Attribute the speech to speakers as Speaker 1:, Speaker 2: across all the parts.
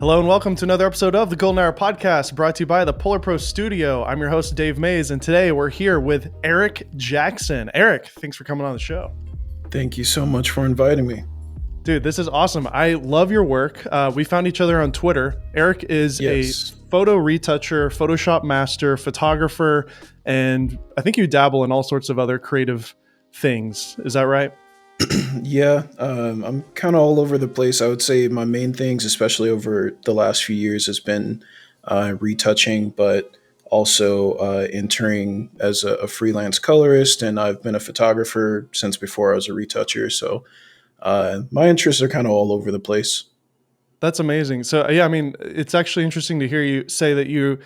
Speaker 1: Hello and welcome to another episode of the Golden Hour Podcast, brought to you by the Polar Pro Studio. I'm your host, Dave Mays, and today we're here with Errick Jackson. Errick, thanks for coming on the show.
Speaker 2: Thank you so much for inviting me.
Speaker 1: Dude, this is awesome. I love your work. We found each other on Twitter. Errick is a photo retoucher, Photoshop master, photographer, and I think you dabble in all sorts of other creative things. Is that right?
Speaker 2: Yeah, I'm kind of all over the place. I would say my main things, especially over the last few years, has been retouching, but also entering as a freelance colorist. And I've been a photographer since before I was a retoucher. So my interests are kind of all over the place.
Speaker 1: That's amazing. So yeah, I mean, it's actually interesting to hear you say that you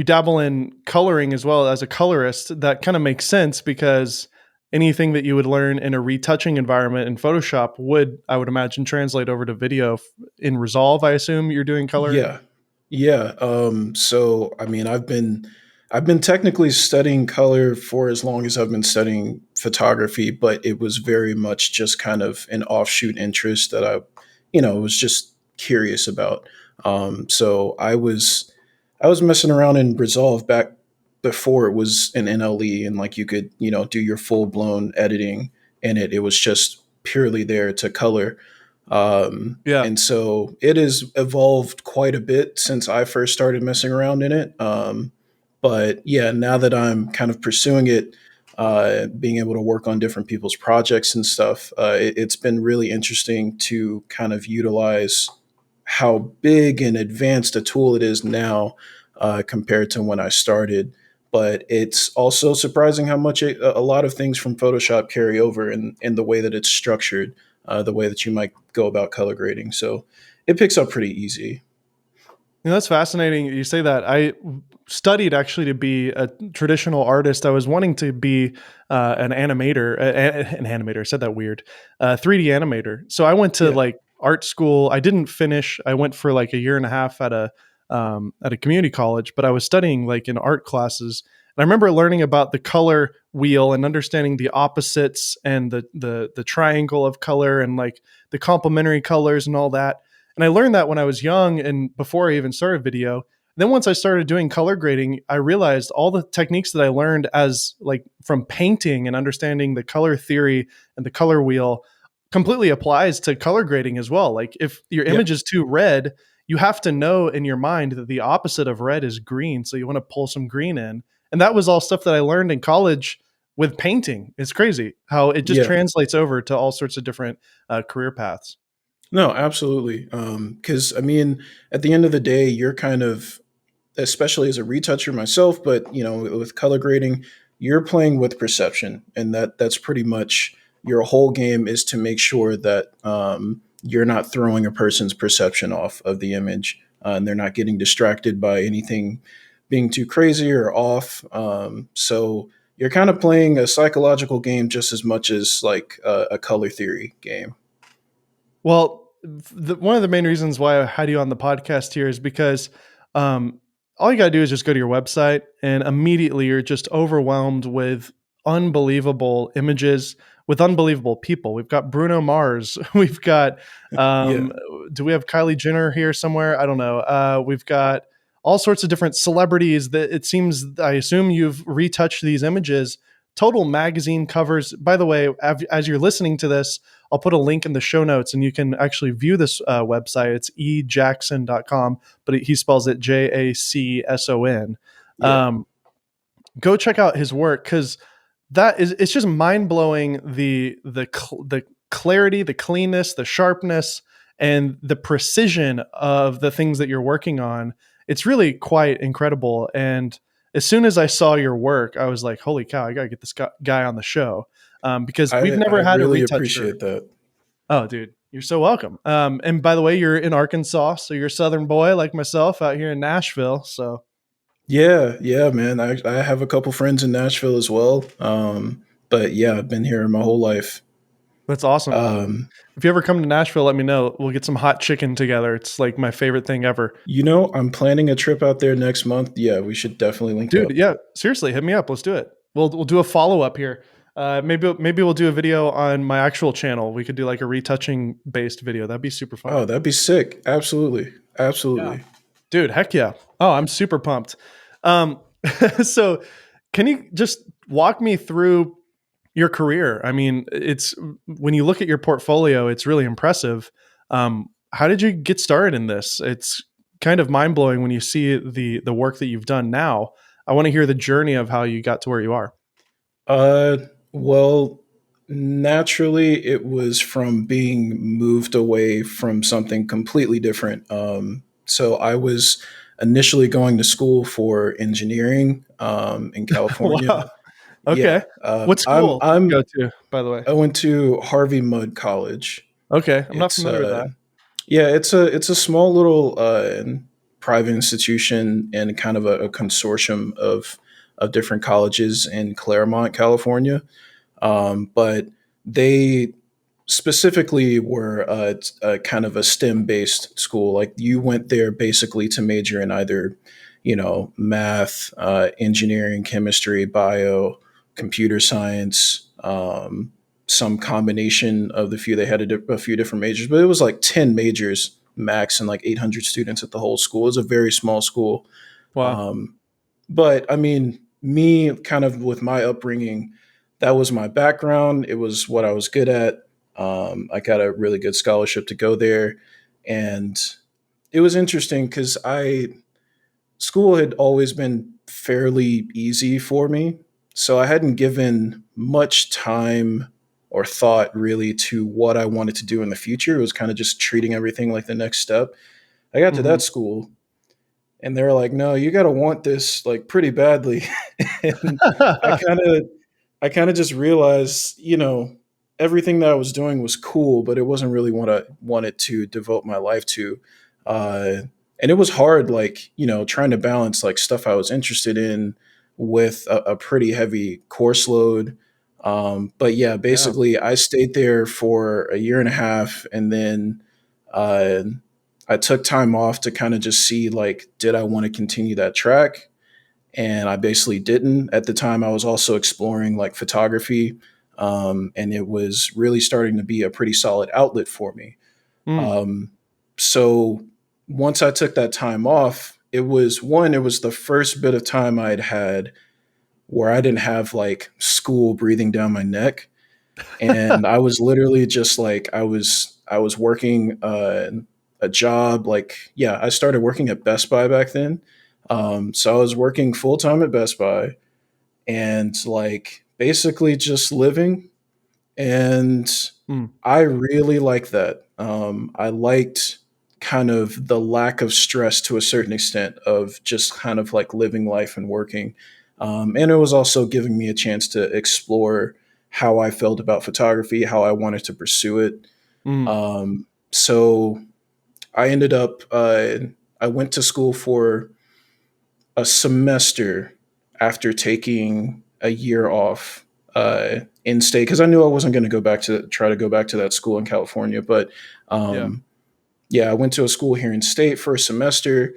Speaker 1: dabble in coloring as well as a colorist. That kind of makes sense because anything that you would learn in a retouching environment in Photoshop would, I would imagine, translate over to video in Resolve. I assume you're doing coloring.
Speaker 2: Yeah. So I mean, I've been technically studying color for as long as I've been studying photography, but it was very much just kind of an offshoot interest that was just curious about. So I was messing around in Resolve back before it was an NLE and like you could, do your full blown editing in it. It was just purely there to color.
Speaker 1: Yeah.
Speaker 2: And so it has evolved quite a bit since I first started messing around in it. But yeah, now that I'm kind of pursuing it, being able to work on different people's projects and stuff, it's been really interesting to kind of utilize how big and advanced a tool it is now compared to when I started. But it's also surprising how much a lot of things from Photoshop carry over in the way that it's structured, the way that you might go about color grading. So it picks up pretty easy.
Speaker 1: That's fascinating. You say that. I studied actually to be a traditional artist. I was wanting to be an animator, an animator. I said that weird, 3D animator. So I went to
Speaker 2: Yeah.
Speaker 1: like art school. I didn't finish. I went for like a year and a half at a community college, but I was studying like in art classes. And I remember learning about the color wheel and understanding the opposites and the triangle of color and like the complementary colors and all that. And I learned that when I was young and before I even started video. Then once I started doing color grading, I realized all the techniques that I learned as like from painting and understanding the color theory and the color wheel completely applies to color grading as well. Like if your
Speaker 2: Yeah.
Speaker 1: image is too red, you have to know in your mind that the opposite of red is green. So you want to pull some green in. And that was all stuff that I learned in college with painting. It's crazy how it just
Speaker 2: Yeah.
Speaker 1: translates over to all sorts of different career paths.
Speaker 2: No, absolutely. Because I mean, at the end of the day, you're kind of, especially as a retoucher myself, but with color grading, you're playing with perception, and that's pretty much your whole game is to make sure that you're not throwing a person's perception off of the image, and they're not getting distracted by anything being too crazy or off. So you're kind of playing a psychological game just as much as like a color theory game.
Speaker 1: Well, one of the main reasons why I had you on the podcast here is because um, all you got to do is just go to your website and immediately you're just overwhelmed with unbelievable images with unbelievable people. We've got Bruno Mars. We've got,
Speaker 2: Yeah.
Speaker 1: do we have Kylie Jenner here somewhere? I don't know. We've got all sorts of different celebrities that it seems, I assume you've retouched these images. Total magazine covers. By the way, as you're listening to this, I'll put a link in the show notes and you can actually view this website. It's ejackson.com, but he spells it Jacson.
Speaker 2: Yeah.
Speaker 1: Um, go check out his work because it's just mind blowing the clarity, the cleanness, the sharpness, and the precision of the things that you're working on. It's really quite incredible. And as soon as I saw your work, I was like, holy cow, I got to get this guy on the show. Because we've
Speaker 2: I
Speaker 1: never had a
Speaker 2: really
Speaker 1: retoucher.
Speaker 2: appreciate that.
Speaker 1: Oh, dude, you're so welcome. And by the way, you're in Arkansas, so you're a Southern boy like myself out here in Nashville. So
Speaker 2: Yeah, man. I have a couple friends in Nashville as well. But yeah, I've been here my whole life.
Speaker 1: that's awesome.
Speaker 2: Um,
Speaker 1: If you ever come to Nashville, let me know. We'll get some hot chicken together. It's like my favorite thing ever.
Speaker 2: I'm planning a trip out there next month. Yeah, we should definitely link
Speaker 1: Dude,
Speaker 2: up.
Speaker 1: yeah, seriously, hit me up. Let's do it. We'll do a follow up here. Maybe we'll do a video on my actual channel. We could do like a retouching based video. That'd be super fun.
Speaker 2: Oh, that'd be sick. Absolutely. Absolutely.
Speaker 1: Dude, heck yeah. Oh, I'm super pumped. Um, so can you just walk me through your career? I mean, it's when you look at your portfolio, it's really impressive. How did you get started in this? It's kind of mind blowing when you see the work that you've done now. I want to hear the journey of how you got to where you are.
Speaker 2: Uh, well, naturally, it was from being moved away from something completely different. So I was initially going to school for engineering in California.
Speaker 1: Wow. Okay.
Speaker 2: Yeah,
Speaker 1: What school did you go
Speaker 2: I'm
Speaker 1: to, by the way?
Speaker 2: I went to Harvey Mudd College.
Speaker 1: Okay, I'm not
Speaker 2: It's
Speaker 1: familiar with that.
Speaker 2: yeah, it's a small little private institution and kind of a consortium of different colleges in Claremont, California. But they specifically were a kind of a STEM based school. Like you went there basically to major in either, math, engineering, chemistry, bio, computer science, some combination of the few. They had a few different majors, but it was like 10 majors max and like 800 students at the whole school. It was a very small school.
Speaker 1: Wow.
Speaker 2: Um, but I mean, me kind of with my upbringing, that was my background. It was what I was good at. I got a really good scholarship to go there, and it was interesting because I school had always been fairly easy for me, so I hadn't given much time or thought really to what I wanted to do in the future. It was kind of just treating everything like the next step. I got to
Speaker 1: Hmm.
Speaker 2: that school and they were like, "No, you got to want this like pretty badly." And I kind of I kind of just realized, everything that I was doing was cool, but it wasn't really what I wanted to devote my life to. Uh, and it was hard, like, trying to balance like stuff I was interested in with a pretty heavy course load. But yeah,
Speaker 1: Yeah.
Speaker 2: basically, I stayed there for a year and a half, and then uh, I took time off to kind of just see, like, did I want to continue that track? And I basically didn't. At the time, I was also exploring like photography, and it was really starting to be a pretty solid outlet for me.
Speaker 1: Mm.
Speaker 2: Um, so once I took that time off, it was the first bit of time I'd had where I didn't have like school breathing down my neck, and I was literally just like I was working a job. Like, yeah, I started working at Best Buy back then. So I was working full time at Best Buy and like basically just living. And
Speaker 1: Mm.
Speaker 2: I really liked that. I liked kind of the lack of stress to a certain extent of just kind of like living life and working. And it was also giving me a chance to explore how I felt about photography, how I wanted to pursue it.
Speaker 1: Mm.
Speaker 2: So I ended up, I went to school for a semester after taking a year off in state because I knew I wasn't going to try to go back to that school in California. But
Speaker 1: Yeah.
Speaker 2: um, yeah, I went to a school here in state for a semester.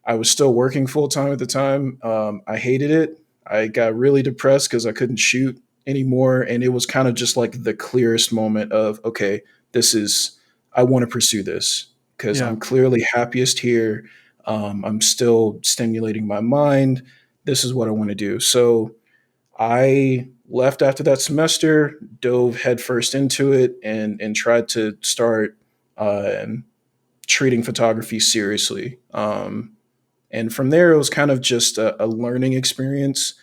Speaker 2: I was still working full time at the time. I hated it. I got really depressed because I couldn't shoot anymore. And it was kind of just like the clearest moment of, okay, I want to pursue this because
Speaker 1: Yeah.
Speaker 2: I'm clearly happiest here. I'm still stimulating my mind. This is what I want to do. So I left after that semester, dove headfirst into it, and tried to start uh, treating photography seriously. And from there, it was kind of just a learning experience.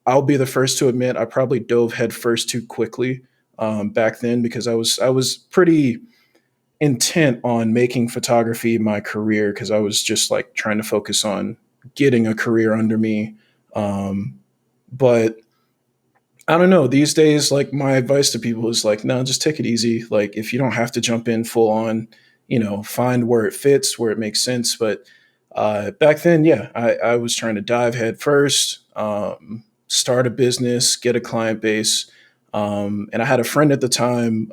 Speaker 2: I'll be the first to admit I probably dove headfirst too quickly back then because I was pretty intent on making photography my career because I was just like trying to focus on getting a career under me. But I don't know. These days, like my advice to people is like, no, just take it easy. Like if you don't have to jump in full on, find where it fits, where it makes sense. But back then, yeah, I was trying to dive head first, start a business, get a client base. And I had a friend at the time.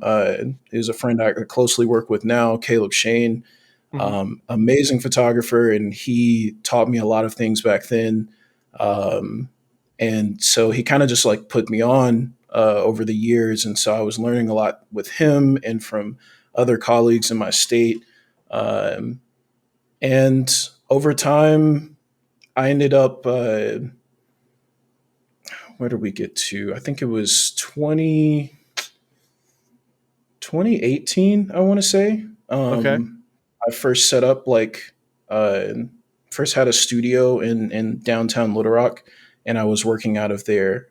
Speaker 2: He was a friend I closely work with now, Caleb Sheen,
Speaker 1: Hmm.
Speaker 2: amazing photographer, and he taught me a lot of things back then. Um, and so he kind of just like put me on over the years, and so I was learning a lot with him and from other colleagues in my state. Um, And over time, I ended up, where did we get to? I think it was 2018, I want to say.
Speaker 1: Okay.
Speaker 2: I first set up uh, first had a studio in downtown Little Rock, and I was working out of there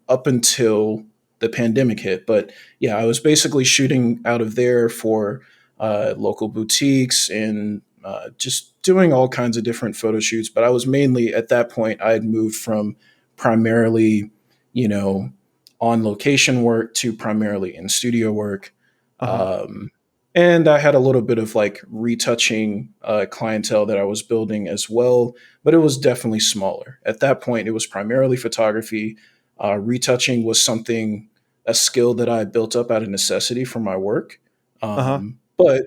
Speaker 2: up until the pandemic hit. But yeah, I was basically shooting out of there for local boutiques and just doing all kinds of different photo shoots. But I was mainly at that point I had moved from primarily, you know, on location work to primarily in studio work.
Speaker 1: Uh-huh.
Speaker 2: Um, and I had a little bit of like retouching clientele that I was building as well, but it was definitely smaller. At that point, it was primarily photography. Retouching was a skill that I built up out of necessity for my work.
Speaker 1: Uh-huh.
Speaker 2: But,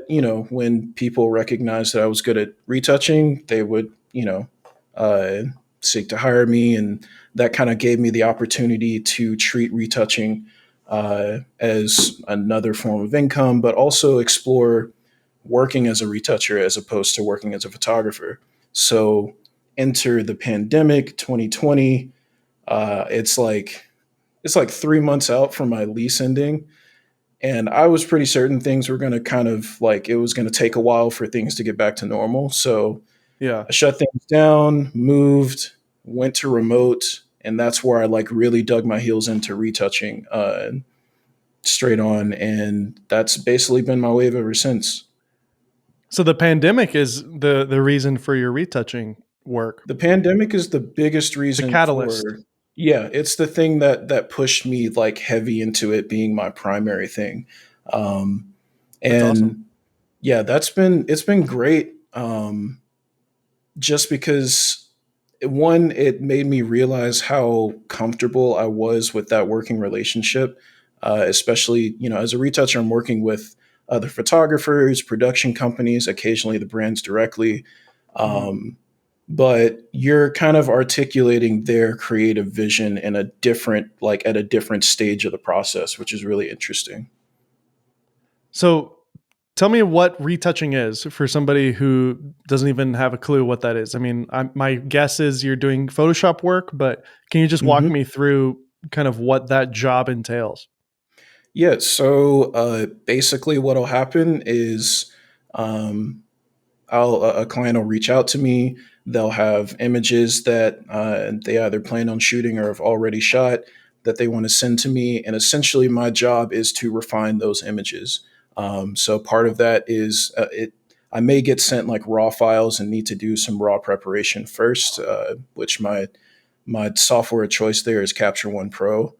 Speaker 2: when people recognized that I was good at retouching, they would, uh, seek to hire me. And that kind of gave me the opportunity to treat retouching as another form of income, but also explore working as a retoucher as opposed to working as a photographer. So enter the pandemic 2020. It's like 3 months out from my lease ending. And I was pretty certain things were going to kind of like, it was going to take a while for things to get back to normal. So
Speaker 1: Yeah.
Speaker 2: I shut things down, moved, went to remote. And that's where I like really dug my heels into retouching straight on. And that's basically been my wave ever since.
Speaker 1: So the pandemic is the reason for your retouching work.
Speaker 2: The pandemic is the biggest
Speaker 1: The
Speaker 2: reason
Speaker 1: catalyst.
Speaker 2: for, yeah, it's the thing that pushed me like heavy into it being my primary thing. Um,
Speaker 1: That's awesome.
Speaker 2: and yeah, it's been great. Just because one, it made me realize how comfortable I was with that working relationship. Especially, as a retoucher, I'm working with other photographers, production companies, occasionally the brands directly.
Speaker 1: Mhm.
Speaker 2: Um, but you're kind of articulating their creative vision in a different, like at a different stage of the process, which is really interesting.
Speaker 1: So tell me what retouching is for somebody who doesn't even have a clue what that is. I mean, my guess is you're doing Photoshop work, but can you just walk
Speaker 2: hmm
Speaker 1: me through kind of what that job entails?
Speaker 2: Yeah. So basically, what'll happen is um, a client will reach out to me. They'll have images that they either plan on shooting or have already shot that they want to send to me. And essentially, my job is to refine those images. So part of that is it. I may get sent like raw files and need to do some raw preparation first, which my software of choice there is Capture One Pro.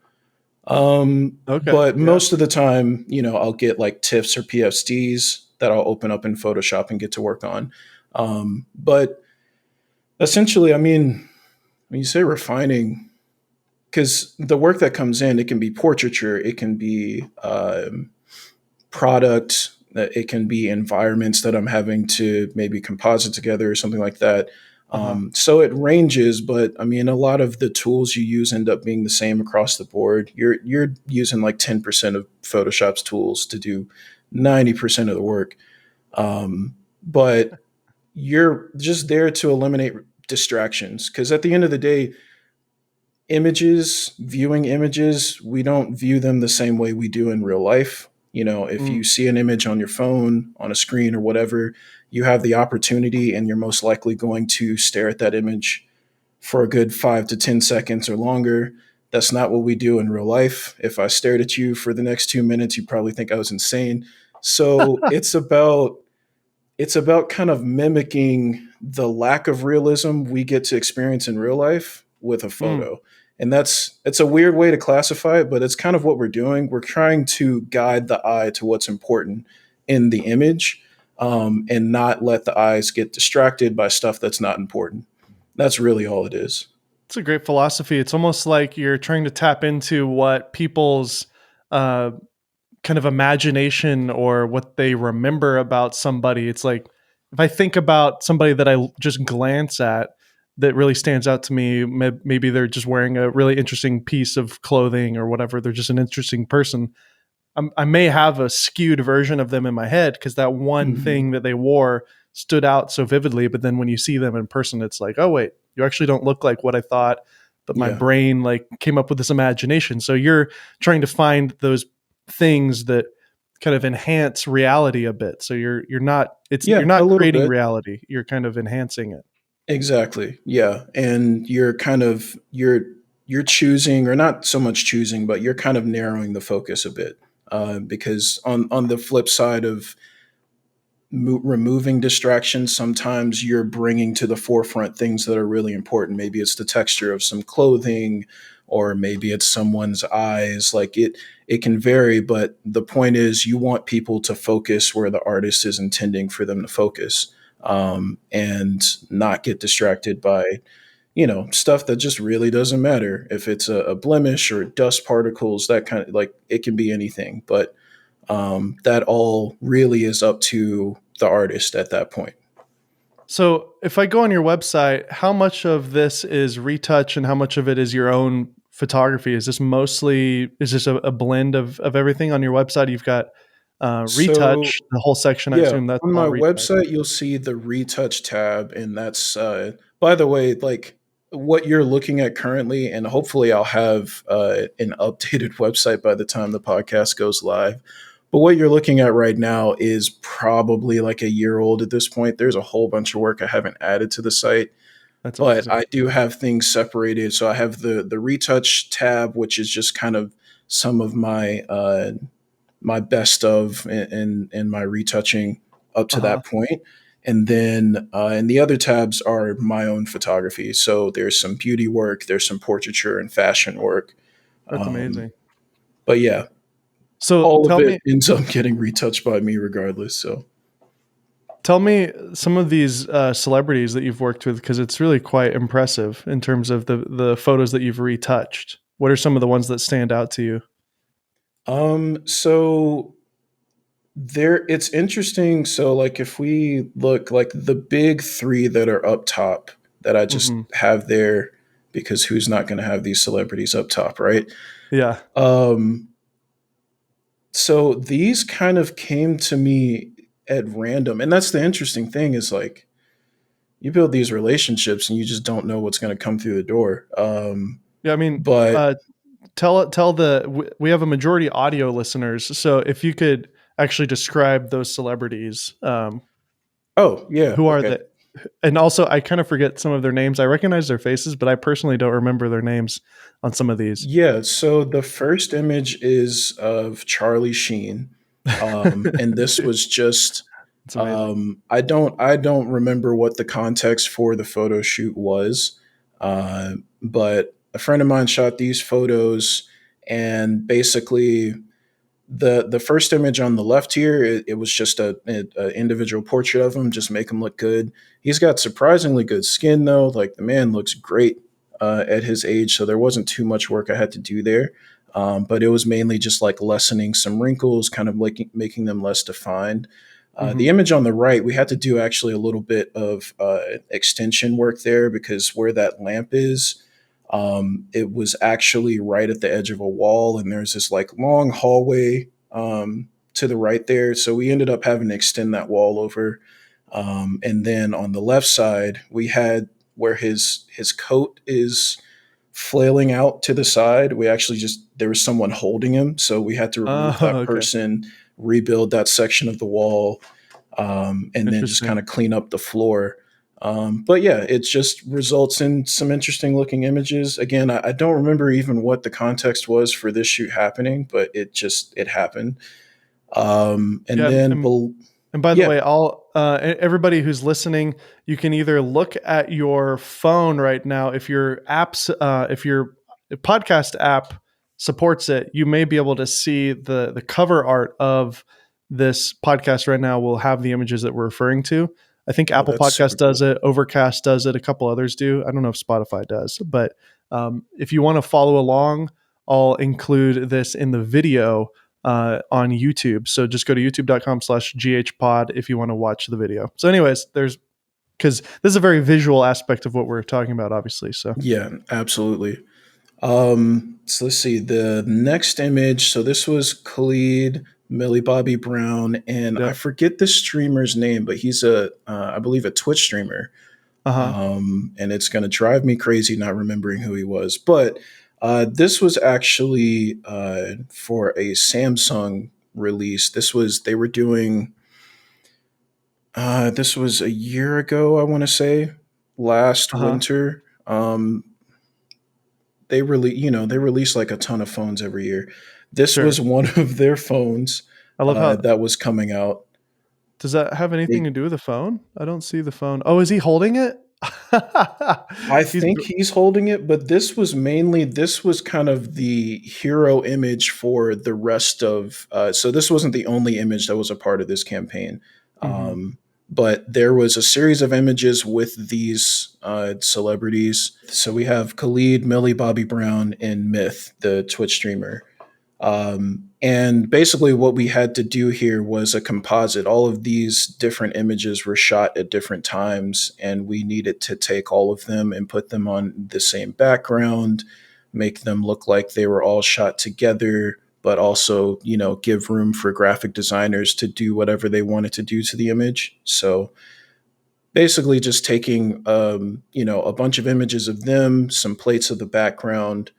Speaker 1: Okay.
Speaker 2: But
Speaker 1: Yeah.
Speaker 2: most of the time, I'll get like TIFFs or PFDs that I'll open up in Photoshop and get to work on. But essentially, I mean, when you say refining, because the work that comes in, it can be portraiture, it can be product, it can be environments that I'm having to maybe composite together or something like that.
Speaker 1: Uh-huh.
Speaker 2: So it ranges, but I mean, a lot of the tools you use end up being the same across the board. You're using like 10% of Photoshop's tools to do 90% of the work, but you're just there to eliminate distractions. Because at the end of the day, viewing images, we don't view them the same way we do in real life. If you
Speaker 1: Mm.
Speaker 2: see an image on your phone, on a screen or whatever, you have the opportunity and you're most likely going to stare at that image for a good 5 to 10 seconds or longer. That's not what we do in real life. If I stared at you for the next 2 minutes, you'd probably think I was insane. So it's about kind of mimicking the lack of realism we get to experience in real life with a
Speaker 1: Mm.
Speaker 2: photo. And it's a weird way to classify it, but it's kind of what we're doing. We're trying to guide the eye to what's important in the image, and not let the eyes get distracted by stuff that's not important. That's really all it is.
Speaker 1: It's a great philosophy. It's almost like you're trying to tap into what people's uh, kind of imagination or what they remember about somebody. It's like if I think about somebody that I just glance at that really stands out to me, maybe they're just wearing a really interesting piece of clothing or whatever. They're just an interesting person. I may have a skewed version of them in my head because that one
Speaker 2: hmm
Speaker 1: thing that they wore stood out so vividly. But then when you see them in person, it's like, oh wait, you actually don't look like what I thought, but my
Speaker 2: Yeah.
Speaker 1: brain like came up with this imagination. So you're trying to find those things that kind of enhance reality a bit. So you're not you're
Speaker 2: Yeah, a
Speaker 1: not
Speaker 2: little
Speaker 1: creating
Speaker 2: bit.
Speaker 1: reality. You're kind of enhancing it.
Speaker 2: Exactly. Yeah. And you're kind of you're choosing, or not so much choosing, but you're kind of narrowing the focus a bit. Because on the flip side of removing distractions, sometimes you're bringing to the forefront things that are really important. Maybe it's the texture of some clothing, or maybe it's someone's eyes. Like it can vary, but the point is you want people to focus where the artist is intending for them to focus, and not get distracted by stuff that just really doesn't matter. If it's a blemish or dust particles, that kind of, like, it can be anything, but that all really is up to the artist at that point.
Speaker 1: So if I go on your website, how much of this is retouch and how much of it is your own photography? Is this a blend of everything on your website? You've got
Speaker 2: So
Speaker 1: retouch, the whole section. I
Speaker 2: yeah,
Speaker 1: assume that's
Speaker 2: on my
Speaker 1: all retouch.
Speaker 2: website you'll see the retouch tab, and that's by the way, like, what you're looking at currently, and hopefully I'll have an updated website by the time the podcast goes live. But what you're looking at right now is probably like a year old at this point. There's a whole bunch of work I haven't added to the site,
Speaker 1: That's
Speaker 2: but
Speaker 1: amazing.
Speaker 2: I do have things separated. So I have the retouch tab, which is just kind of some of my best of in my retouching up
Speaker 1: Uh
Speaker 2: to
Speaker 1: huh.
Speaker 2: that point. And then and the other tabs are my own photography. So there's some beauty work, there's some portraiture and fashion work.
Speaker 1: That's
Speaker 2: Um,
Speaker 1: amazing.
Speaker 2: but yeah,
Speaker 1: So
Speaker 2: all of it ends up getting retouched by me regardless. So
Speaker 1: tell me some of these celebrities that you've worked with, because it's really quite impressive in terms of the photos that you've retouched. What are some of the ones that stand out to you?
Speaker 2: so there, it's interesting. So, like, if we look, like, the big three that are up top that I just
Speaker 1: Hmm.
Speaker 2: have there, because who's not going to have these celebrities up top, right?
Speaker 1: Yeah.
Speaker 2: Um, so these kind of came to me at random, and that's the interesting thing, is like, you build these relationships and you just don't know what's going to come through the door.
Speaker 1: Yeah. I mean,
Speaker 2: But
Speaker 1: we have a majority audio listeners, so if you could actually describe those celebrities,
Speaker 2: oh yeah,
Speaker 1: who are
Speaker 2: okay.
Speaker 1: they? And also, I kind of forget some of their names. I recognize their faces, but I personally don't remember their names on some of these.
Speaker 2: Yeah, so the first image is of Charlie Sheen. And this was just
Speaker 1: It's amazing.
Speaker 2: I don't remember what the context for the photo shoot was. But a friend of mine shot these photos, and basically the first image on the left here, it was just a individual portrait of him, just make him look good. He's got surprisingly good skin though, like the man looks great at his age, so there wasn't too much work I had to do there. But it was mainly just like lessening some wrinkles, kind of like making them less defined.
Speaker 1: Hmm.
Speaker 2: The image on the right, we had to do actually a little bit of extension work there, because where that lamp is, it was actually right at the edge of a wall, and there's this like long hallway to the right there. So we ended up having to extend that wall over. And then on the left side, we had where his coat is flailing out to the side. We actually just, there was someone holding him, so we had to remove
Speaker 1: Oh,
Speaker 2: that
Speaker 1: okay.
Speaker 2: person, rebuild that section of the wall, and then just
Speaker 1: Interesting.
Speaker 2: kind of clean up the floor. But yeah, it just results in some interesting looking images. Again, I don't remember even what the context was for this shoot happening, but it happened. And
Speaker 1: Yeah,
Speaker 2: then,
Speaker 1: and by the
Speaker 2: yeah,
Speaker 1: way, all everybody who's listening, you can either look at your phone right now. If your podcast app supports it, you may be able to see the cover art of this podcast right now. Will have the images that we're referring to. I think
Speaker 2: oh,
Speaker 1: Apple
Speaker 2: that's super
Speaker 1: Podcast does
Speaker 2: cool.
Speaker 1: it, Overcast does it, a couple others do. I don't know if Spotify does, but if you want to follow along, I'll include this in the video on YouTube. So just go to youtube.com/ghpod if you want to watch the video. So, anyways, because this is a very visual aspect of what we're talking about, obviously. So,
Speaker 2: Yeah, absolutely. So let's see the next image. So this was Khalid Millie Bobby Brown, and I
Speaker 1: Yep.
Speaker 2: forget the streamer's name, but he's I believe, a Twitch streamer.
Speaker 1: Uh-huh.
Speaker 2: And it's going to drive me crazy not remembering who he was. But this was actually for a Samsung release. They were doing, this was a year ago, I want to say, last
Speaker 1: Uh-huh.
Speaker 2: winter. They release like a ton of phones every year. This was
Speaker 1: Sure.
Speaker 2: one of their phones
Speaker 1: I love how
Speaker 2: that was coming out.
Speaker 1: does that have anything
Speaker 2: They
Speaker 1: to do with the phone? I don't see the phone. Oh, is he holding it?
Speaker 2: I
Speaker 1: He's
Speaker 2: think he's holding it, but this was kind of the hero image for the rest of. So this wasn't the only image that was a part of this campaign,
Speaker 1: Mhm.
Speaker 2: but there was a series of images with these celebrities. So we have Khalid, Millie Bobby Brown, and Myth, the Twitch streamer. And basically, what we had to do here was a composite. All of these different images were shot at different times, and we needed to take all of them and put them on the same background, make them look like they were all shot together, but also, give room for graphic designers to do whatever they wanted to do to the image. So basically, just taking, a bunch of images of them, some plates of the background,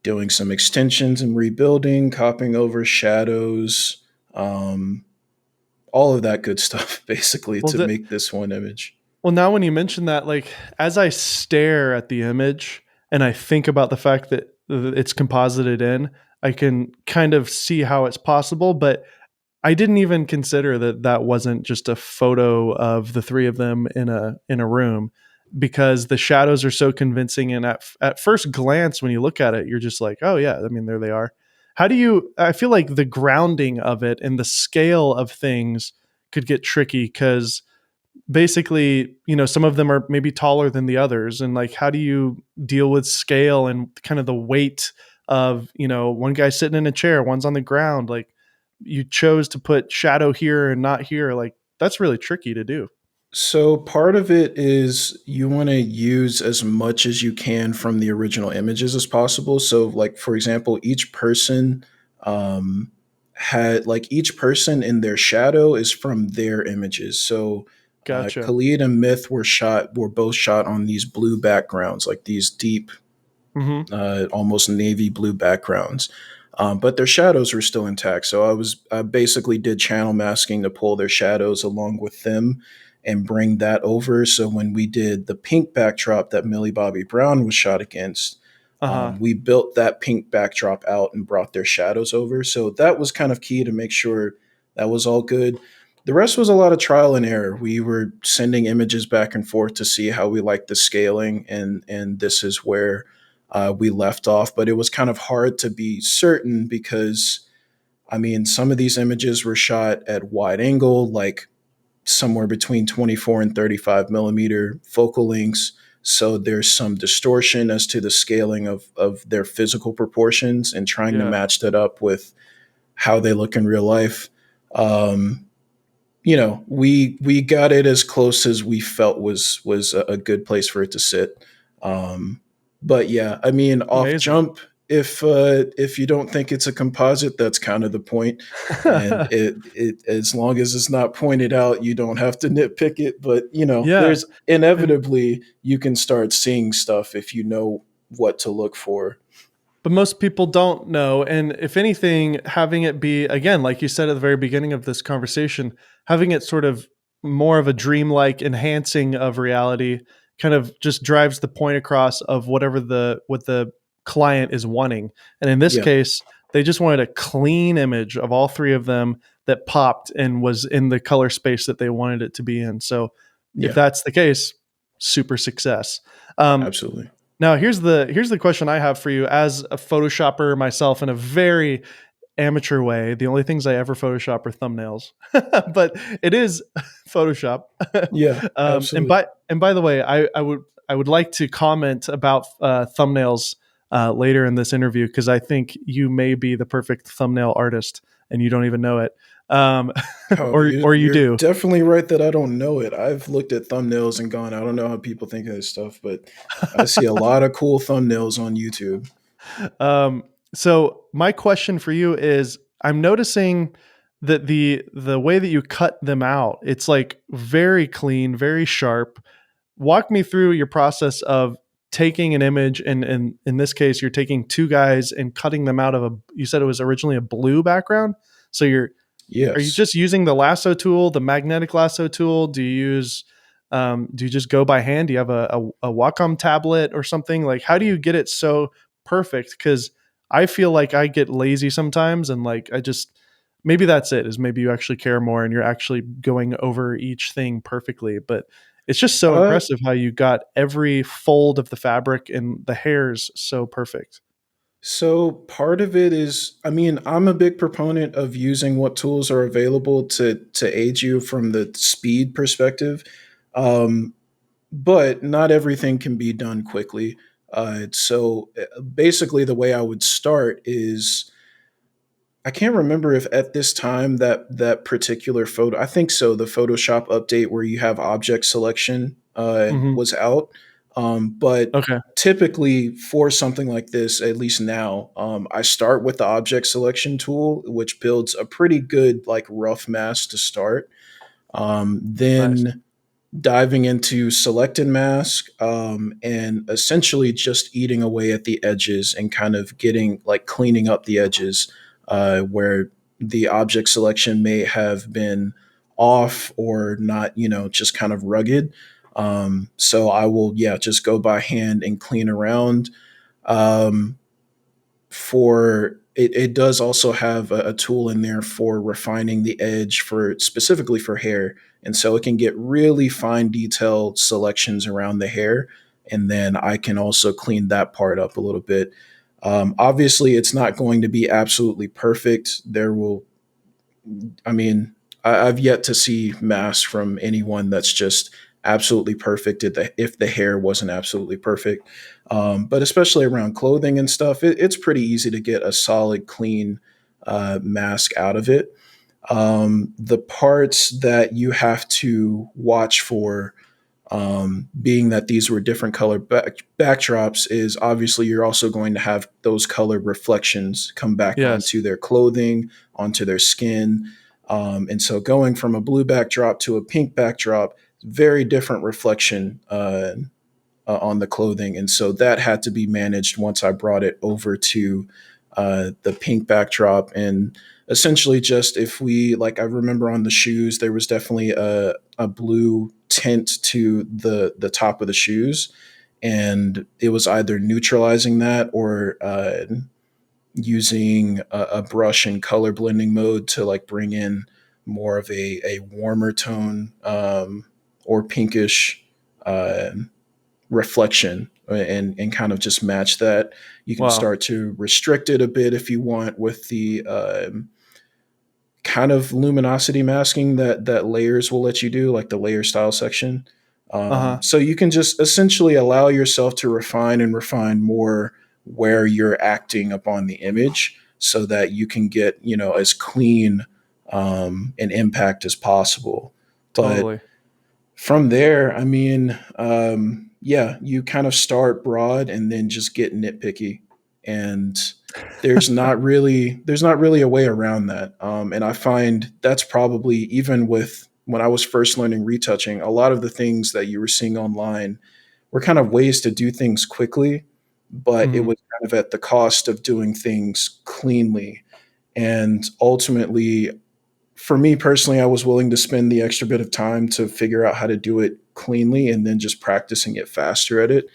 Speaker 2: doing some extensions and rebuilding, copying over shadows, um, all of that good stuff, basically,
Speaker 1: Well,
Speaker 2: to make this one image.
Speaker 1: now when you mention that, like as I stare at the image and I think about the fact that it's composited in, I can kind of see how it's possible, but I didn't even consider that that wasn't just a photo of the three of them in a room because the shadows are so convincing and at first glance when you look at it you're just like, "Oh yeah, I mean there they are." How do you I feel like the grounding of it and the scale of things could get tricky cuz basically, some of them are maybe taller than the others and like how do you deal with scale and kind of the weight of, one guy sitting in a chair, one's on the ground, like you chose to put shadow here and not here, like that's really tricky to do.
Speaker 2: So part of it is you want to use as much as you can from the original images as possible. So, like for example, um, each person in their shadow is from their images. So,
Speaker 1: Gotcha.
Speaker 2: Khalid and Myth were both shot on these blue backgrounds, like these deep,
Speaker 1: Mhm.
Speaker 2: almost navy blue backgrounds. But their shadows were still intact. So I basically did channel masking to pull their shadows along with them and bring that over. So when we did the pink backdrop that Millie Bobby Brown was shot against,
Speaker 1: Uh-huh.
Speaker 2: we built that pink backdrop out and brought their shadows over. So that was kind of key to make sure that was all good. The rest was a lot of trial and error. We were sending images back and forth to see how we liked the scaling, and this is where we left off. But it was kind of hard to be certain because, I mean, some of these images were shot at wide angle, like somewhere between 24 and 35 millimeter focal lengths. So there's some distortion as to the scaling of their physical proportions and trying to
Speaker 1: Yeah.
Speaker 2: match that up with how they look in real life. Um, we got it as close as we felt was a good place for it to sit. Um, but yeah, I mean, off
Speaker 1: Amazing.
Speaker 2: jump, if you don't think it's a composite, that's kind of the point. And it as long as it's not pointed out, you don't have to nitpick it. But
Speaker 1: Yeah.
Speaker 2: there's
Speaker 1: And
Speaker 2: inevitably you can start seeing stuff if you know what to look for.
Speaker 1: but most people don't know. And if anything, having it be, again, like you said at the very beginning of this conversation, having it sort of more of a dreamlike enhancing of reality kind of just drives the point across of what the client is wanting. And in this
Speaker 2: Yeah,
Speaker 1: case, they just wanted a clean image of all three of them that popped and was in the color space that they wanted it to be in. So if
Speaker 2: yeah,
Speaker 1: that's the case, super success. Um,
Speaker 2: absolutely.
Speaker 1: now here's the question I have for you as a photoshopper myself in a very amateur way. The only things I ever Photoshop are thumbnails, but it is Photoshop.
Speaker 2: Yeah,
Speaker 1: And
Speaker 2: absolutely.
Speaker 1: by the way, I would like to comment about thumbnails later in this interview because I think you may be the perfect thumbnail artist and you don't even know it, um,
Speaker 2: Oh,
Speaker 1: or you
Speaker 2: you're
Speaker 1: do.
Speaker 2: definitely right that I don't know it. I've looked at thumbnails and gone, I don't know how people think of this stuff, but I see a lot of cool thumbnails on YouTube.
Speaker 1: So my question for you is, I'm noticing. the way that you cut them out, it's like very clean, very sharp. Walk me through your process of taking an image, and in this case you're taking two guys and cutting them out of a, you said it was originally a blue background. So are you
Speaker 2: Yes.
Speaker 1: just using the lasso tool, the magnetic lasso tool? Do you just go by hand? Do you have a Wacom tablet or something? Like, how do you get it so perfect? Because I feel like I get lazy sometimes, and like I just, maybe that's it. Is maybe you actually care more and you're actually going over each thing perfectly. But it's just so
Speaker 2: Uh,
Speaker 1: impressive how you got every fold of the fabric and the hairs so perfect.
Speaker 2: so part of it is, I mean, I'm a big proponent of using what tools are available to aid you from the speed perspective. Um, but not everything can be done quickly. Basically, the way I would start is, I can't remember if at this time that particular photo. I think so. The Photoshop update where you have object selection
Speaker 1: Hmm.
Speaker 2: was out, but
Speaker 1: Okay.
Speaker 2: typically for something like this, at least now, I start with the object selection tool, which builds a pretty good like rough mask to start.
Speaker 1: Nice.
Speaker 2: Then diving into select and mask, and essentially just eating away at the edges and kind of getting like cleaning up the edges where the object selection may have been off or not, just kind of rugged. So I will, yeah, just go by hand and clean around. Um, it does also have a tool in there for refining the edge for specifically for hair, and so it can get really fine detailed selections around the hair, and then I can also clean that part up a little bit. Obviously it's not going to be absolutely perfect. There will I mean, I've yet to see masks from anyone that's just absolutely perfect if the hair wasn't absolutely perfect. But especially around clothing and stuff, it's pretty easy to get a solid, clean mask out of it. The parts that you have to watch for, being that these were different color backdrops, is obviously you're also going to have those color reflections come back
Speaker 1: Yes.
Speaker 2: onto their clothing, onto their skin. And so going from a blue backdrop to a pink backdrop, very different reflection on the clothing. And so that had to be managed once I brought it over to the pink backdrop. And essentially, just if we, like, I remember on the shoes, there was definitely a blue tint to the top of the shoes. And it was either neutralizing that or using a brush in color blending mode to like bring in more of a warmer tone, or pinkish uh, reflection, and kind of just match that. You can
Speaker 1: Wow.
Speaker 2: start to restrict it a bit if you want with the kind of luminosity masking that layers will let you do, like the layer style section.
Speaker 1: Uh-huh.
Speaker 2: So you can just essentially allow yourself to refine and refine more where you're acting upon the image so that you can get, as clean an impact as possible. But
Speaker 1: Totally.
Speaker 2: from there, I mean, yeah, you kind of start broad and then just get nitpicky, and there's not really a way around that. And I find that's probably, even with when I was first learning retouching, a lot of the things that you were seeing online were kind of ways to do things quickly, but it
Speaker 1: Mhm.
Speaker 2: was kind of at the cost of doing things cleanly. And ultimately, for me personally, I was willing to spend the extra bit of time to figure out how to do it cleanly and then just practicing it faster at it.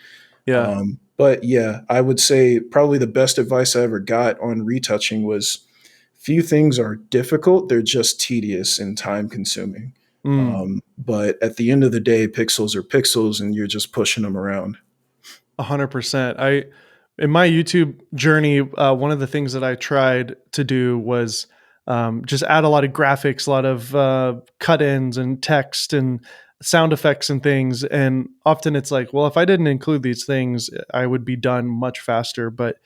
Speaker 1: Yeah.
Speaker 2: But yeah, I would say probably the best advice I ever got on retouching was, few things are difficult, they're just tedious and time consuming.
Speaker 1: Mm.
Speaker 2: But at the end of the day, pixels are pixels and you're just pushing them around.
Speaker 1: 100%. In my YouTube journey, one of the things that I tried to do was just add a lot of graphics, a lot of cut-ins and text and sound effects and things. And often it's like, well, if I didn't include these things, I would be done much faster. But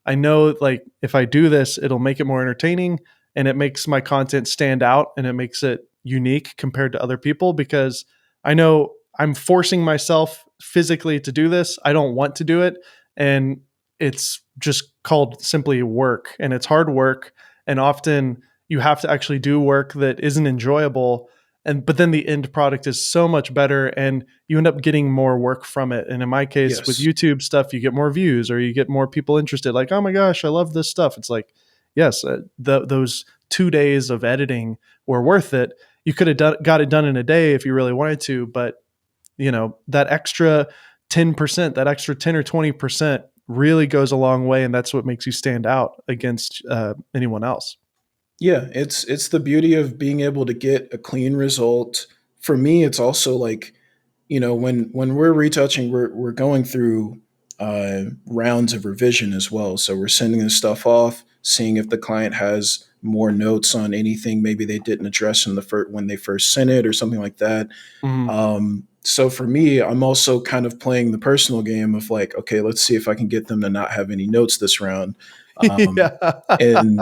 Speaker 1: I know, like, if I do this, it'll make it more entertaining and it makes my content stand out and it makes it unique compared to other people, because I know I'm forcing myself physically to do this. I don't want to do it. And it's just called simply work. And it's hard work. And often you have to actually do work that isn't enjoyable, and but then the end product is so much better and you end up getting more work from it. And in my case with
Speaker 2: Yes.
Speaker 1: YouTube stuff, you get more views or you get more people interested, like, oh my gosh, I love this stuff. It's like, yes, those 2 days of editing were worth it. You could have got it done in a day if you really wanted to, but that extra 10%, that extra 10 or 20% really goes a long way, and that's what makes you stand out against anyone else.
Speaker 2: Yeah, it's the beauty of being able to get a clean result. For me, it's also like, when we're retouching, we're going through rounds of revision as well. So we're sending this stuff off, seeing if the client has more notes on anything maybe they didn't address in the when they first sent it or something like that.
Speaker 1: Mhm.
Speaker 2: So for me, I'm also kind of playing the personal game of like, okay, let's see if I can get them to not have any notes this round. Um,
Speaker 1: Yeah.
Speaker 2: and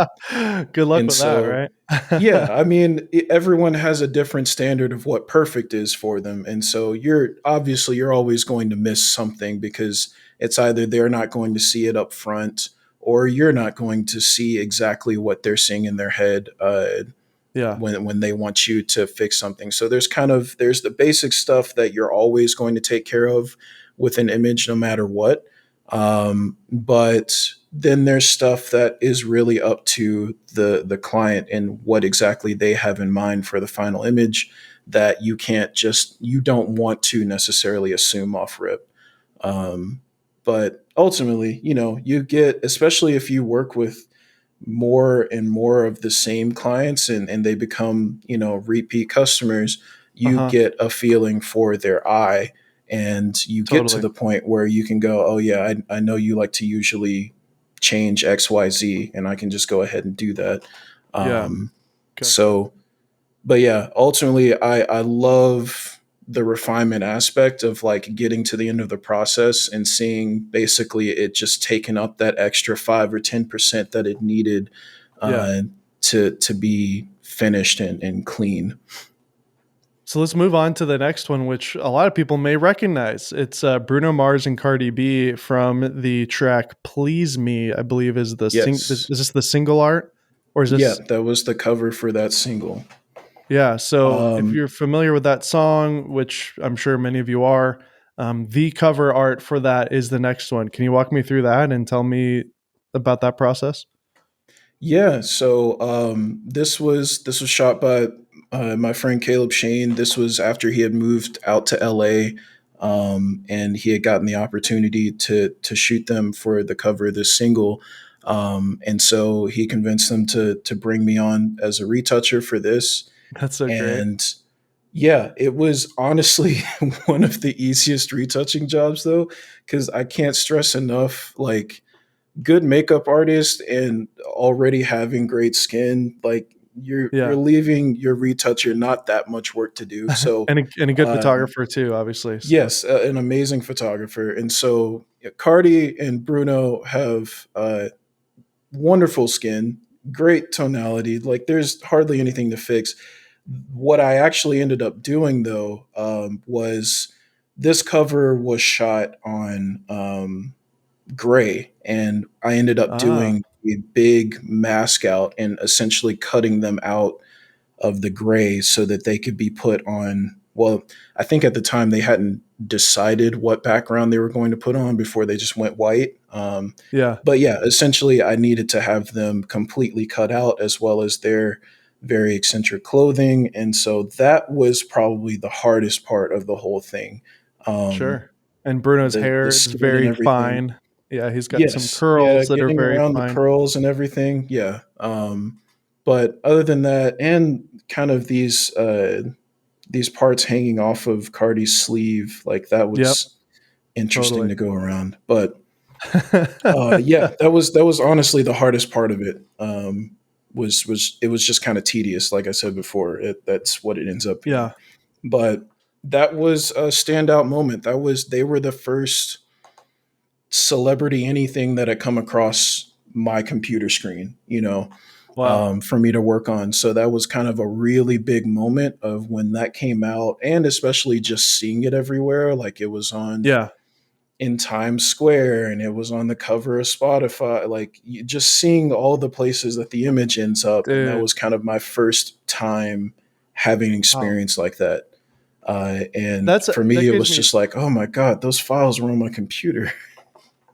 Speaker 1: Good luck
Speaker 2: and
Speaker 1: with that,
Speaker 2: so yeah,
Speaker 1: right?
Speaker 2: I mean, everyone has a different standard of what perfect is for them. And so you're always going to miss something because it's either they're not going to see it up front or you're not going to see exactly what they're seeing in their head
Speaker 1: Yeah.
Speaker 2: when they want you to fix something. So there's the basic stuff that you're always going to take care of with an image no matter what. But then there's stuff that is really up to the client and what exactly they have in mind for the final image that you don't want to necessarily assume off rip. Um, but ultimately, you get, especially if you work with more and more of the same clients and they become, repeat customers, you
Speaker 1: Uh-huh.
Speaker 2: get a feeling for their eye and you get to
Speaker 1: Totally.
Speaker 2: the point where you can go, oh yeah, I know you like to usually change XYZ and I can just go ahead and do that.
Speaker 1: Yeah.
Speaker 2: Um,
Speaker 1: Gotcha.
Speaker 2: so but yeah, ultimately, I love the refinement aspect of like getting to the end of the process and seeing basically it just taking up that extra 5 or 10% that it needed
Speaker 1: Yeah.
Speaker 2: uh, to be finished and clean.
Speaker 1: So let's move on to the next one, which a lot of people may recognize. It's Bruno Mars and Cardi B from the track "Please Me." I believe is the Is
Speaker 2: Yes,
Speaker 1: this the single art, or is
Speaker 2: yeah,
Speaker 1: this?
Speaker 2: that was the cover for that single.
Speaker 1: Yeah. So if
Speaker 2: Um,
Speaker 1: you're familiar with that song, which I'm sure many of you are, the cover art for that is the next one. Can you walk me through that and tell me about that process?
Speaker 2: Yeah, so this was shot by my friend Caleb Sheen. This was after he had moved out to LA, and he had gotten the opportunity to shoot them for the cover of this single. And so he convinced them to bring me on as a retoucher for this.
Speaker 1: That's so great.
Speaker 2: And yeah, it was honestly one of the easiest retouching jobs though, because I can't stress enough like good makeup artist and already having great skin, like you're
Speaker 1: Yeah.
Speaker 2: leaving your retoucher not that much work to do. So
Speaker 1: And a good
Speaker 2: um,
Speaker 1: photographer too, obviously. So
Speaker 2: yes, an amazing photographer, and so yeah, Cardi and Bruno have wonderful skin, great tonality. Like there's hardly anything to fix. What I actually ended up doing though was this cover was shot on gray, and I ended up
Speaker 1: ah,
Speaker 2: doing a big mask out and essentially cutting them out of the gray so that they could be put on. Well, I think at the time they hadn't decided what background they were going to put on before they just went white.
Speaker 1: yeah,
Speaker 2: But yeah, essentially, I needed to have them completely cut out as well as their very eccentric clothing. And so that was probably the hardest part of the whole thing. Um,
Speaker 1: sure. And Bruno's
Speaker 2: the
Speaker 1: hair, it's
Speaker 2: skin and
Speaker 1: very
Speaker 2: everything.
Speaker 1: fine. Yeah, he's got some
Speaker 2: Yes, yeah,
Speaker 1: curls that are
Speaker 2: getting
Speaker 1: very
Speaker 2: around the
Speaker 1: fine.
Speaker 2: curls and everything, yeah, but other than that and kind of these parts hanging off of Cardi's sleeve, like, that
Speaker 1: Yep,
Speaker 2: was interesting
Speaker 1: totally.
Speaker 2: to go around, but, yeah, that was honestly the hardest part of it, was it was just kinda tedious, like I said before, that's what it ends up being,
Speaker 1: Yeah,
Speaker 2: but that was a standout moment, they were the first celebrity anything that had come across my computer screen,
Speaker 1: wow.
Speaker 2: for me to work on. So that was kind of a really big moment of when that came out, and especially just seeing it everywhere. Like it was on
Speaker 1: Yeah,
Speaker 2: in Times Square and it was on the cover of Spotify. Like just seeing all the places that the image ends up, and that
Speaker 1: Dude,
Speaker 2: was kind of my first time having an
Speaker 1: wow.
Speaker 2: experience like that. And
Speaker 1: That's
Speaker 2: for
Speaker 1: that
Speaker 2: me, it
Speaker 1: gives
Speaker 2: was
Speaker 1: me
Speaker 2: just like, oh my god, those files were on my computer.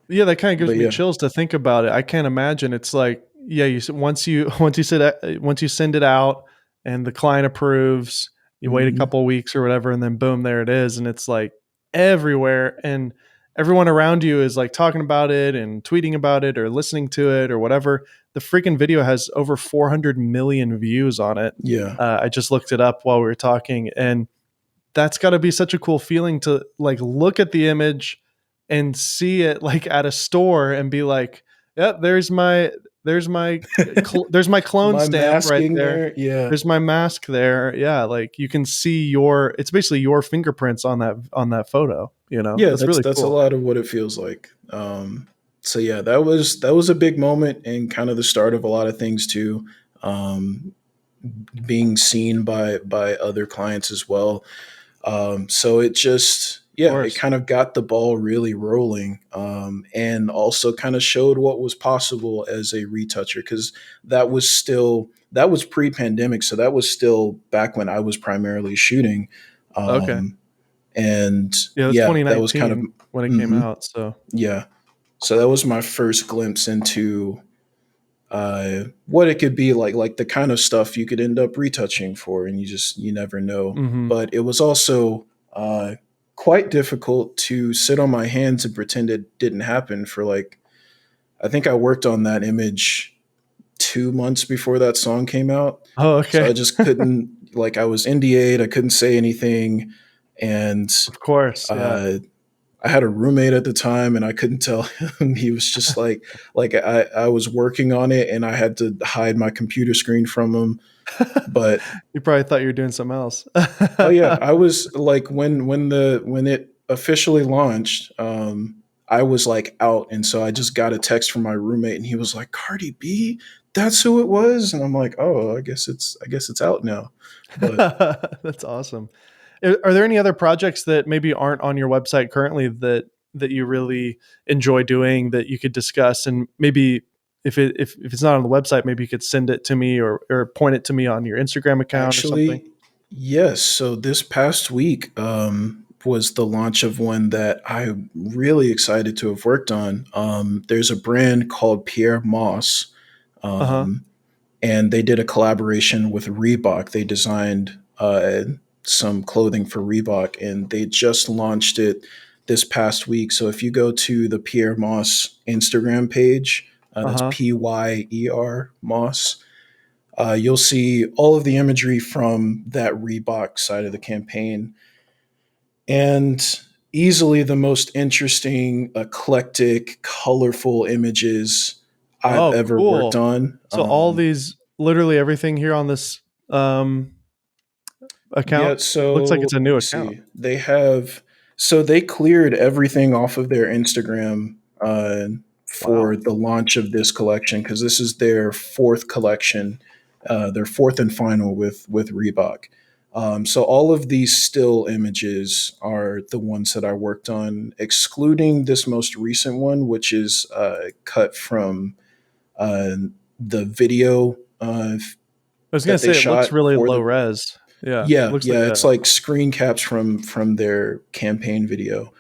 Speaker 1: yeah, that kind of gives
Speaker 2: But
Speaker 1: me
Speaker 2: yeah,
Speaker 1: chills to think about it. I can't imagine. It's like, yeah, once you once you send it out and the client approves, you wait a
Speaker 2: hmm
Speaker 1: couple of weeks or whatever, and then boom, there it is, and it's like everywhere, and everyone around you is like talking about it and tweeting about it or listening to it or whatever. The freaking video has over 400 million views on it.
Speaker 2: yeah,
Speaker 1: I just looked it up while we were talking, and that's got to be such a cool feeling to like look at the image and see it like at a store and be like, "Yep, there's my there's my clone
Speaker 2: my
Speaker 1: stamp right
Speaker 2: masking
Speaker 1: there.
Speaker 2: there, yeah,
Speaker 1: There's my mask there." Yeah, like you can see your it's basically your fingerprints on that photo, you know?
Speaker 2: yeah.
Speaker 1: That's really
Speaker 2: That's a
Speaker 1: cool.
Speaker 2: lot of what it feels like. So yeah, that was a big moment and kind of the start of a lot of things too. Um, Being seen by other clients as well. So it just,
Speaker 1: Of
Speaker 2: yeah, it
Speaker 1: course.
Speaker 2: kind of got the ball really rolling, and also kind of showed what was possible as a retoucher, because that was pre-pandemic, so that was still back when I was primarily shooting,
Speaker 1: Okay.
Speaker 2: um, and
Speaker 1: Yeah, it was
Speaker 2: yeah, that was kind of
Speaker 1: 2019 when it came
Speaker 2: mhm,
Speaker 1: out, so
Speaker 2: yeah. So that was my first glimpse into what it could be like the kind of stuff you could end up retouching for, and you never know.
Speaker 1: mhm.
Speaker 2: But it was also quite difficult to sit on my hands and pretend it didn't happen for like I think I worked on that image 2 months before that song came out,
Speaker 1: Oh,
Speaker 2: so
Speaker 1: okay.
Speaker 2: I just couldn't like I was NDA'd, I couldn't say anything, and
Speaker 1: Of course, yeah.
Speaker 2: uh, I had a roommate at the time and I couldn't tell him. He was just like I was working on it and I had to hide my computer screen from him. But
Speaker 1: You probably thought you were doing something else.
Speaker 2: oh yeah, I was like when it officially launched, I was like out, and so I just got a text from my roommate and he was like, Cardi B, that's who it was. And I'm like, oh, I guess it's out now. But
Speaker 1: That's awesome. Are there any other projects that maybe aren't on your website currently that you really enjoy doing that you could discuss? And maybe if it's not on the website, maybe you could send it to me or point it to me on your Instagram account or something.
Speaker 2: actually, yes. So this past week was the launch of one that I'm really excited to have worked on. There's a brand called Pyermoss,
Speaker 1: Uh huh.
Speaker 2: um, and they did a collaboration with Reebok. They designed some clothing for Reebok, and they just launched it this past week. So if you go to the Pyermoss Instagram page,
Speaker 1: Uh
Speaker 2: that's
Speaker 1: huh.
Speaker 2: Pyer Moss, you'll see all of the imagery from that Reebok side of the campaign, and easily the most interesting, eclectic, colorful images I've
Speaker 1: Oh,
Speaker 2: ever worked
Speaker 1: cool.
Speaker 2: on.
Speaker 1: So all these, literally everything here on this um,
Speaker 2: Yeah,
Speaker 1: account looks like
Speaker 2: so
Speaker 1: it's a
Speaker 2: let
Speaker 1: new
Speaker 2: me
Speaker 1: account.
Speaker 2: see. They cleared everything off of their Instagram for
Speaker 1: Wow.
Speaker 2: the launch of this collection, because this is their fourth collection, their fourth and final with Reebok. So all of these still images are the ones that I worked on, excluding this most recent one, which is cut from uh, the video
Speaker 1: I was gonna
Speaker 2: that they
Speaker 1: say it looks
Speaker 2: shot
Speaker 1: really
Speaker 2: for
Speaker 1: low
Speaker 2: the
Speaker 1: res. Yeah,
Speaker 2: yeah,
Speaker 1: looks like
Speaker 2: yeah, it's
Speaker 1: a
Speaker 2: like screen caps from their campaign video.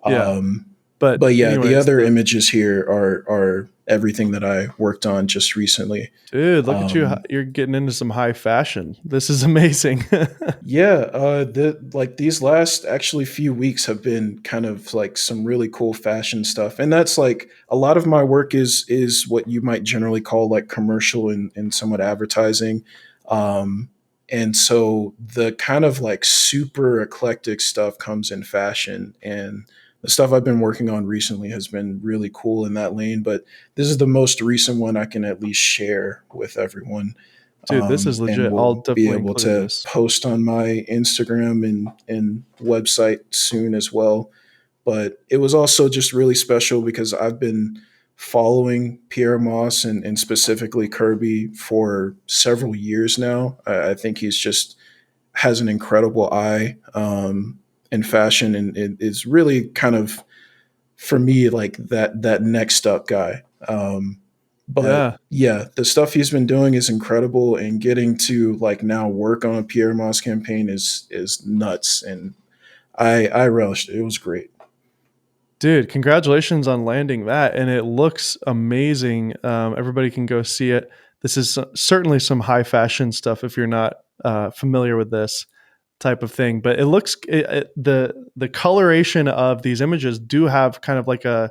Speaker 1: yeah.
Speaker 2: Um,
Speaker 1: But
Speaker 2: but yeah, the
Speaker 1: anyways,
Speaker 2: other
Speaker 1: the
Speaker 2: images here are everything that I worked on just recently.
Speaker 1: dude, look at you.
Speaker 2: Um,
Speaker 1: You're getting into some high fashion. This is amazing.
Speaker 2: yeah, these last actually few weeks have been kind of like some really cool fashion stuff, and that's like a lot of my work is what you might generally call like commercial and somewhat advertising. Um, and so the kind of like super eclectic stuff comes in fashion, and the stuff I've been working on recently has been really cool in that lane. But this is the most recent one I can at least share with everyone,
Speaker 1: Dude, this is
Speaker 2: and
Speaker 1: legit. I'll
Speaker 2: we'll be
Speaker 1: definitely
Speaker 2: able
Speaker 1: include
Speaker 2: to
Speaker 1: this.
Speaker 2: post on my Instagram and website soon as well. But it was also just really special because I've been following Pierre Moss and specifically Kirby for several years now. I think he's just has an incredible eye in fashion, and it is really kind of for me, like that next up guy. But
Speaker 1: Yeah.
Speaker 2: yeah, the stuff he's been doing is incredible, and getting to like now work on a Pyermoss campaign is nuts, and I relished it. It was great.
Speaker 1: Dude, congratulations on landing that, and it looks amazing. Everybody can go see it. This is certainly some high fashion stuff if you're not familiar with this type of thing. But it looks the coloration of these images do have kind of like a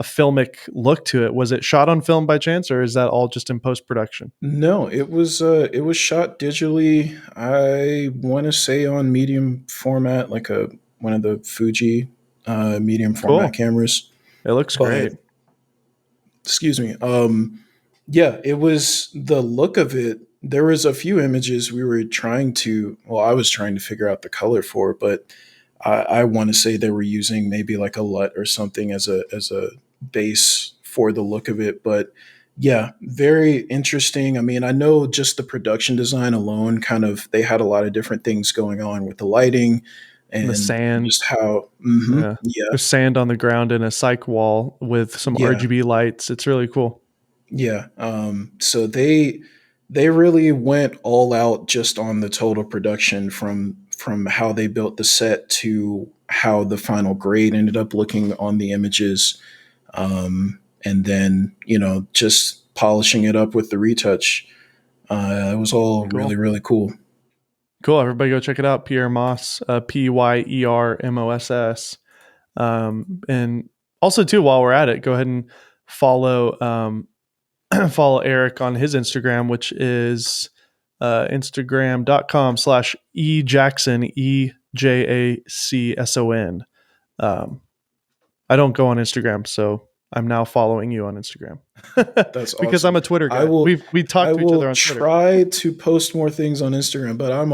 Speaker 1: filmic look to it. Was it shot on film by chance, or is that all just in post production?
Speaker 2: No, it was shot digitally. I want to say on medium format, like a one of the Fuji medium format
Speaker 1: Cool.
Speaker 2: cameras.
Speaker 1: It looks
Speaker 2: But
Speaker 1: great.
Speaker 2: excuse me. Yeah, it was the look of it. There was a few images we were trying to. Well, I was trying to figure out the color for, but I want to say they were using maybe like a LUT or something as a base for the look of it. But yeah, very interesting. I mean, I know just the production design alone, kind of they had a lot of different things going on with the lighting
Speaker 1: And the
Speaker 2: and
Speaker 1: sand.
Speaker 2: just how.
Speaker 1: Yeah.
Speaker 2: Yeah,
Speaker 1: There's sand on the ground in a cyc wall with some
Speaker 2: yeah.
Speaker 1: RGB lights. It's really cool.
Speaker 2: Yeah. So they really went all out just on the total production from how they built the set to how the final grade ended up looking on the images, and then just polishing it up with the retouch. It was all
Speaker 1: Cool.
Speaker 2: really cool.
Speaker 1: Cool. Everybody go check it out. Pyermoss, Pyermoss. And also too, while we're at it, go ahead and follow follow Errick on his Instagram, which is Instagram.com/ejackson, EJACSON. I don't go on Instagram, so I'm now following you on Instagram
Speaker 2: That's
Speaker 1: because I'm
Speaker 2: awesome.
Speaker 1: a Twitter
Speaker 2: I
Speaker 1: guy.
Speaker 2: will
Speaker 1: We talk
Speaker 2: I
Speaker 1: to each other
Speaker 2: will
Speaker 1: on Twitter.
Speaker 2: try to post more things on Instagram, but I'm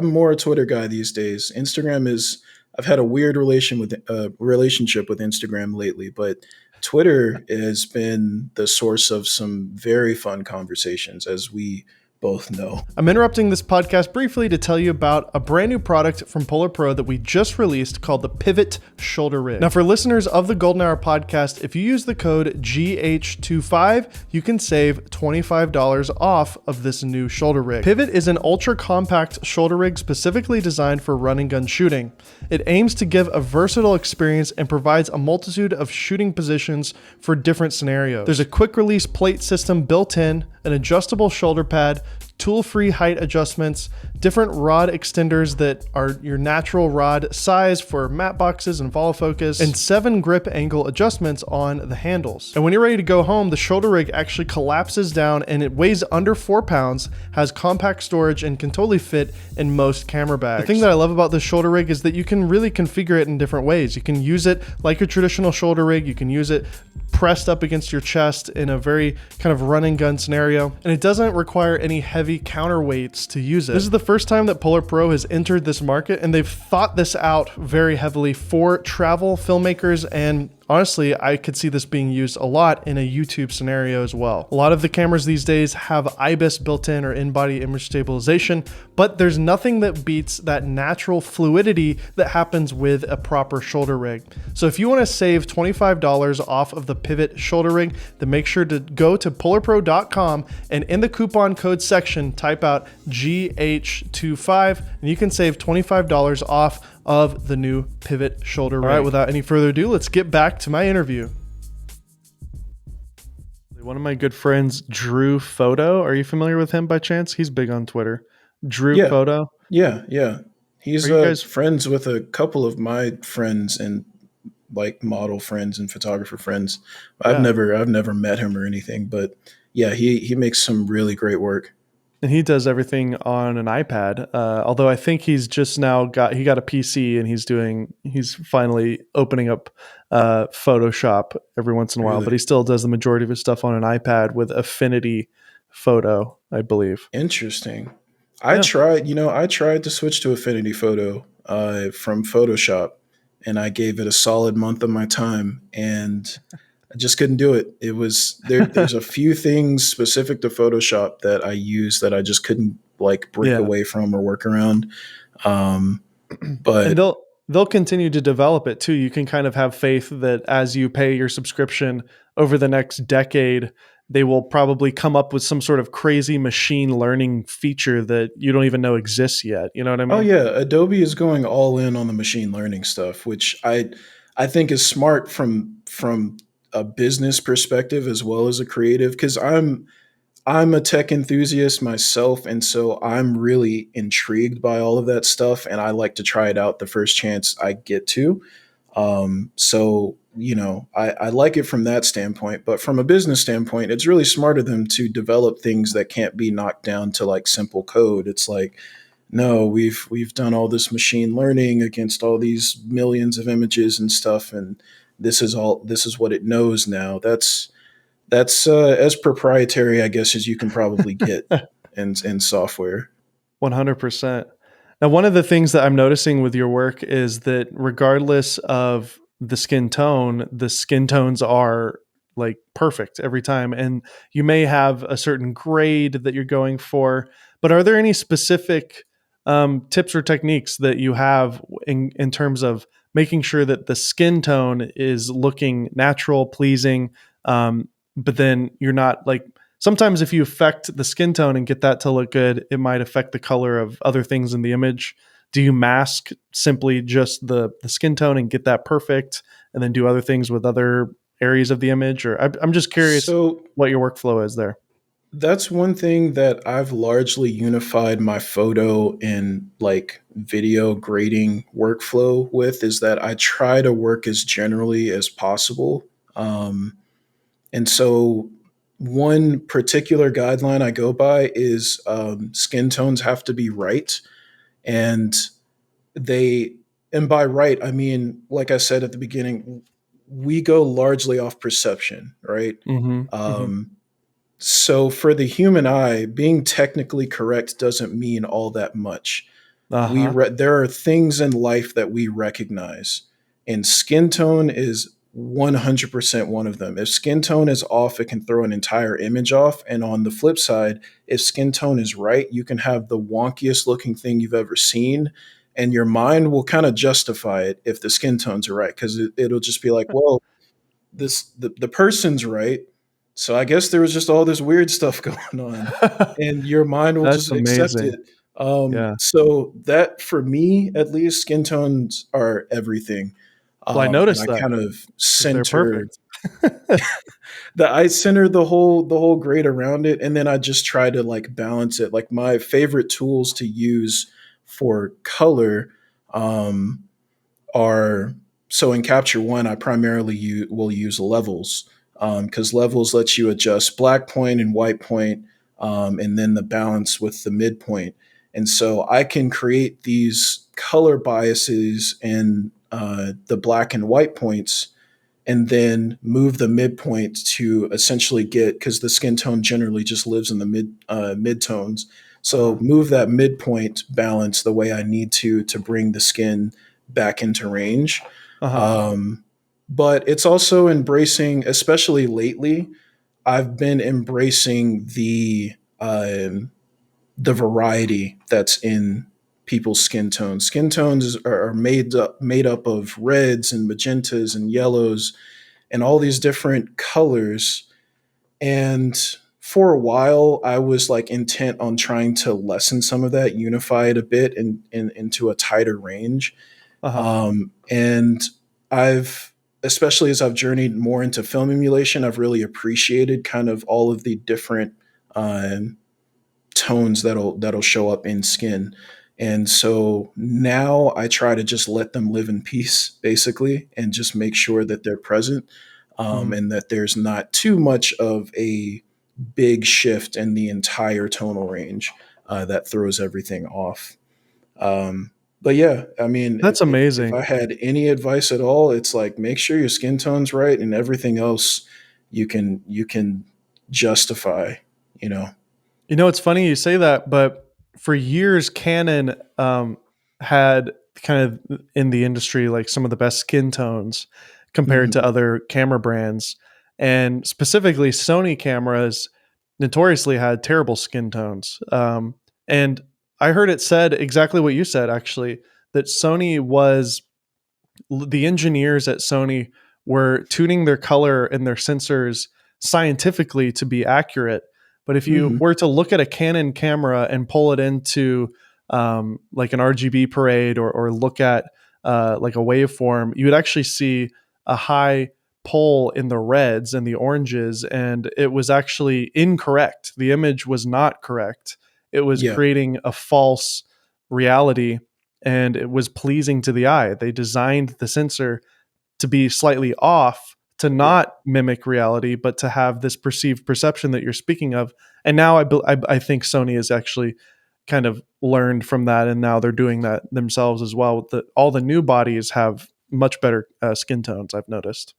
Speaker 2: more a Twitter guy these days. Instagram is I've had a weird relationship with Instagram lately, but Twitter has been the source of some very fun conversations, as we both know.
Speaker 1: I'm interrupting this podcast briefly to tell you about a brand new product from Polar Pro that we just released called the Pivot Shoulder Rig. Now, for listeners of the Golden Hour podcast, if you use the code GH25, you can save $25 off of this new shoulder rig. Pivot is an ultra compact shoulder rig specifically designed for run and gun shooting. It aims to give a versatile experience and provides a multitude of shooting positions for different scenarios. There's a quick release plate system built in, an adjustable shoulder pad, tool-free height adjustments, different rod extenders that are your natural rod size for matte boxes and follow focus, and 7 grip angle adjustments on the handles. And when you're ready to go home, the shoulder rig actually collapses down and it weighs under 4 pounds, has compact storage, and can totally fit in most camera bags. The thing that I love about this shoulder rig is that you can really configure it in different ways. You can use it like your traditional shoulder rig. You can use it pressed up against your chest in a very kind of run and gun scenario, and it doesn't require any heavy counterweights to use it. This is the first time that Polar Pro has entered this market, and they've thought this out very heavily for travel filmmakers, and honestly, I could see this being used a lot in a YouTube scenario as well. A lot of the cameras these days have IBIS built in or in-body image stabilization, but there's nothing that beats that natural fluidity that happens with a proper shoulder rig. So if you want to save $25 off of the Pivot shoulder rig, then make sure to go to polarpro.com and in the coupon code section, type out GH25 and you can save $25 off of the new Pivot shoulder rig. All right, without any further ado, let's get back to my interview. One of my good friends, Drew Photo. Are you familiar with him by chance? He's big on Twitter. Drew
Speaker 2: Yeah,
Speaker 1: Photo.
Speaker 2: yeah. He's
Speaker 1: Are you guys
Speaker 2: friends with a couple of my friends and like model friends and photographer friends.
Speaker 1: Yeah.
Speaker 2: I've never met him or anything, but yeah, he makes some really great work.
Speaker 1: And he does everything on an iPad. Although I think he's just now got a PC and he's finally opening up Photoshop every once in a while,
Speaker 2: Really?
Speaker 1: but he still does the majority of his stuff on an iPad with Affinity Photo, I believe.
Speaker 2: Interesting.
Speaker 1: Yeah.
Speaker 2: I tried to switch to Affinity Photo from Photoshop, and I gave it a solid month of my time, and I just couldn't do it. It was there's a few things specific to Photoshop that I use that I just couldn't like break
Speaker 1: Yeah.
Speaker 2: away from or work around.
Speaker 1: And
Speaker 2: But
Speaker 1: they'll continue to develop it too. You can kind of have faith that as you pay your subscription over the next decade, they will probably come up with some sort of crazy machine learning feature that you don't even know exists yet. You know what I
Speaker 2: Oh
Speaker 1: mean?
Speaker 2: yeah, Adobe is going all in on the machine learning stuff, which I think is smart from a business perspective as well as a creative, because I'm a tech enthusiast myself, and so I'm really intrigued by all of that stuff, and I like to try it out the first chance I get to. So I like it from that standpoint, but from a business standpoint, it's really smart of them to develop things that can't be knocked down to like simple code. It's like, no, we've done all this machine learning against all these millions of images and stuff, and this is what it knows now. That's as proprietary, I guess, as you can probably get in software.
Speaker 1: 100%. Now, one of the things that I'm noticing with your work is that regardless of the skin tones are like perfect every time. And you may have a certain grade that you're going for, but are there any specific tips or techniques that you have in terms of making sure that the skin tone is looking natural, pleasing, but then you're not like sometimes if you affect the skin tone and get that to look good, it might affect the color of other things in the image. Do you mask simply just the skin tone and get that perfect and then do other things with other areas of the image? Or I'm just curious
Speaker 2: So
Speaker 1: what your workflow is there.
Speaker 2: that's one thing that I've largely unified my photo and like video grading workflow with, is that I try to work as generally as possible. And so one particular guideline I go by is skin tones have to be right. And they, and by right, I mean, like I said at the beginning, we go largely off perception, right?
Speaker 1: Mm-hmm. Mm-hmm.
Speaker 2: Um, so for the human eye, being technically correct doesn't mean all that much.
Speaker 1: Uh-huh.
Speaker 2: There are things in life that we recognize, and skin tone is 100% one of them. If skin tone is off, it can throw an entire image off. And on the flip side, if skin tone is right, you can have the wonkiest looking thing you've ever seen, and your mind will kind of justify it if the skin tones are right, because it'll just be like, well, the person's right. So I guess there was just all this weird stuff going on, and your mind will
Speaker 1: That's
Speaker 2: just accept
Speaker 1: amazing.
Speaker 2: it.
Speaker 1: Yeah.
Speaker 2: So that for me, at least, skin tones are everything.
Speaker 1: Well, I
Speaker 2: And
Speaker 1: noticed
Speaker 2: I
Speaker 1: that
Speaker 2: kind of
Speaker 1: because they're
Speaker 2: center
Speaker 1: perfect.
Speaker 2: I center the whole grade around it, and then I just try to like balance it. Like my favorite tools to use for color um, are, so in Capture One, I primarily will use levels, because levels lets you adjust black point and white point, and then the balance with the midpoint. And so I can create these color biases in the black and white points, and then move the midpoint to essentially get, because the skin tone generally just lives in the mid tones. So
Speaker 1: Uh-huh.
Speaker 2: move that midpoint balance the way I need to bring the skin back into range.
Speaker 1: Uh-huh.
Speaker 2: Um, but it's also embracing, especially lately, I've been embracing the variety that's in people's skin tones. Skin tones are made up of reds and magentas and yellows and all these different colors. And for a while, I was like intent on trying to lessen some of that, unify it a bit into a tighter range.
Speaker 1: Uh-huh.
Speaker 2: And I've, especially as I've journeyed more into film emulation, I've really appreciated kind of all of the different tones that'll show up in skin. And so now I try to just let them live in peace, basically, and just make sure that they're present,
Speaker 1: Mhm.
Speaker 2: and that there's not too much of a big shift in the entire tonal range that throws everything off. Um, but yeah, I mean,
Speaker 1: That's
Speaker 2: if
Speaker 1: amazing.
Speaker 2: I had any advice at all, it's like make sure your skin tone's right, and everything else you can justify. You know.
Speaker 1: You know, it's funny you say that, but for years, Canon had kind of in the industry like some of the best skin tones compared to
Speaker 2: Mhm.
Speaker 1: other camera brands. And specifically, Sony cameras notoriously had terrible skin tones. And I heard it said exactly what you said, actually, that Sony was the engineers at Sony were tuning their color and their sensors scientifically to be accurate. But if you
Speaker 2: Hmm.
Speaker 1: were to look at a Canon camera and pull it into like an RGB parade, or look at like a waveform, you would actually see a high pull in the reds and the oranges, and it was actually incorrect. The image was not correct. It was
Speaker 2: Yeah.
Speaker 1: creating a false reality, and it was pleasing to the eye. They designed the sensor to be slightly off, to
Speaker 2: Yeah.
Speaker 1: not mimic reality, but to have this perceived perception that you're speaking of. And now I think Sony has actually kind of learned from that, and now they're doing that themselves as well. All the new bodies have much better skin tones, I've noticed.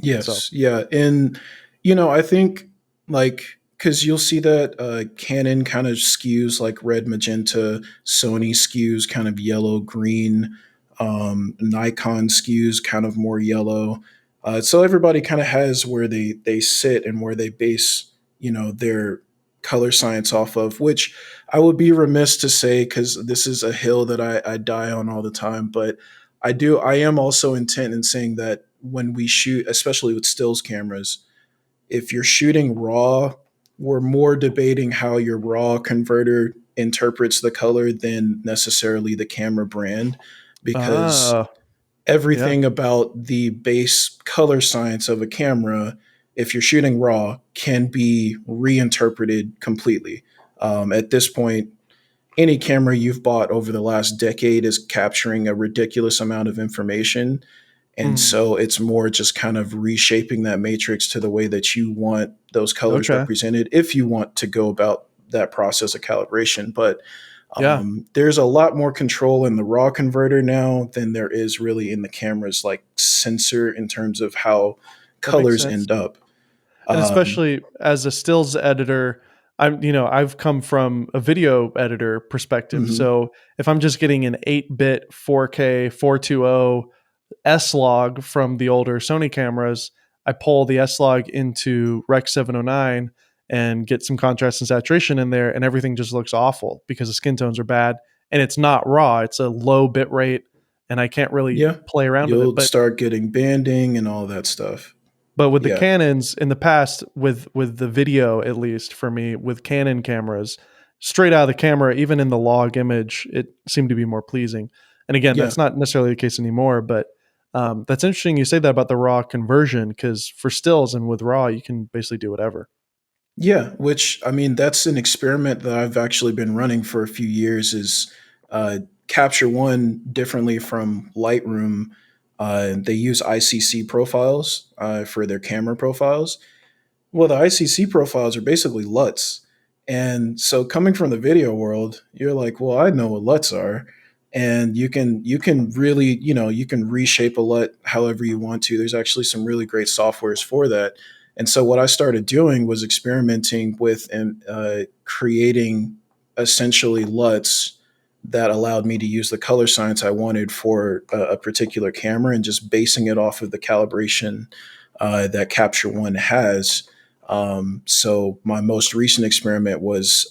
Speaker 1: So,
Speaker 2: Yes, yeah, and I think like because you'll see that Canon kind of skews like red, magenta, Sony skews kind of yellow, green, Nikon skews kind of more yellow. So everybody kind of has where they sit and where they base their color science off of, which I would be remiss to say because this is a hill that I die on all the time, but I am also intent in saying that when we shoot, especially with stills cameras, if you're shooting raw, we're more debating how your raw converter interprets the color than necessarily the camera brand, because
Speaker 1: uh, yeah,
Speaker 2: everything about the base color science of a camera, if you're shooting raw, can be reinterpreted completely. At this point, any camera you've bought over the last decade is capturing a ridiculous amount of information. And
Speaker 1: mm,
Speaker 2: so it's more just kind of reshaping that matrix to the way that you want those colors
Speaker 1: okay,
Speaker 2: represented, if you want to go about that process of calibration. But
Speaker 1: yeah,
Speaker 2: there's a lot more control in the raw converter now than there is really in the camera's like sensor in terms of how
Speaker 1: that makes
Speaker 2: colors
Speaker 1: sense.
Speaker 2: end up.
Speaker 1: And
Speaker 2: Um,
Speaker 1: especially as a stills editor, I've come from a video editor perspective.
Speaker 2: mhm.
Speaker 1: So if I'm just getting an 8-bit 4K 420 S log from the older Sony cameras, I pull the S log into Rec 709 and get some contrast and saturation in there, and everything just looks awful because the skin tones are bad, and it's not raw. It's a low bit rate, and I can't really
Speaker 2: Yeah,
Speaker 1: play around with it.
Speaker 2: you'll start getting banding and all that stuff.
Speaker 1: But with the
Speaker 2: Yeah,
Speaker 1: Canons in the past, with the video, at least for me, with Canon cameras, straight out of the camera, even in the log image, it seemed to be more pleasing. And again,
Speaker 2: yeah.
Speaker 1: that's not necessarily the case anymore. But that's interesting you say that about the raw conversion, because for stills and with raw, you can basically do whatever.
Speaker 2: Yeah, which I mean, that's an experiment that I've actually been running for a few years. Is Capture One differently from Lightroom? They use ICC profiles for their camera profiles. Well, the ICC profiles are basically LUTs, and so coming from the video world, you're like, well, I know what LUTs are, and you can really you can reshape a LUT however you want to. There's actually some really great softwares for that. And so what I started doing was experimenting with and creating essentially LUTs that allowed me to use the color science I wanted for a particular camera, and just basing it off of the calibration that Capture One has. So my most recent experiment was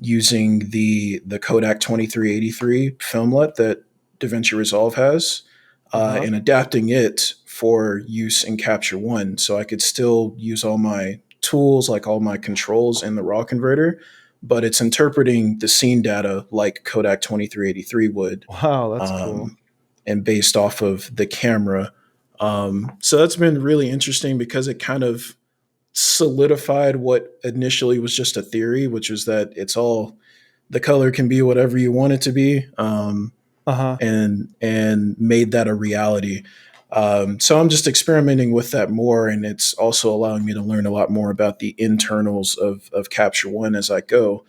Speaker 2: using the Kodak 2383 filmlet that DaVinci Resolve has,
Speaker 1: Uh huh.
Speaker 2: and adapting it for use in Capture One, so I could still use all my tools, like all my controls in the raw converter, but it's interpreting the scene data like Kodak 2383 would,
Speaker 1: Wow, that's cool.
Speaker 2: um, and based off of the camera. So that's been really interesting because it kind of solidified what initially was just a theory, which was that it's all the color can be whatever you want it to be,
Speaker 1: Uh huh.
Speaker 2: and made that a reality. So I'm just experimenting with that more, and it's also allowing me to learn a lot more about the internals of Capture One as I go.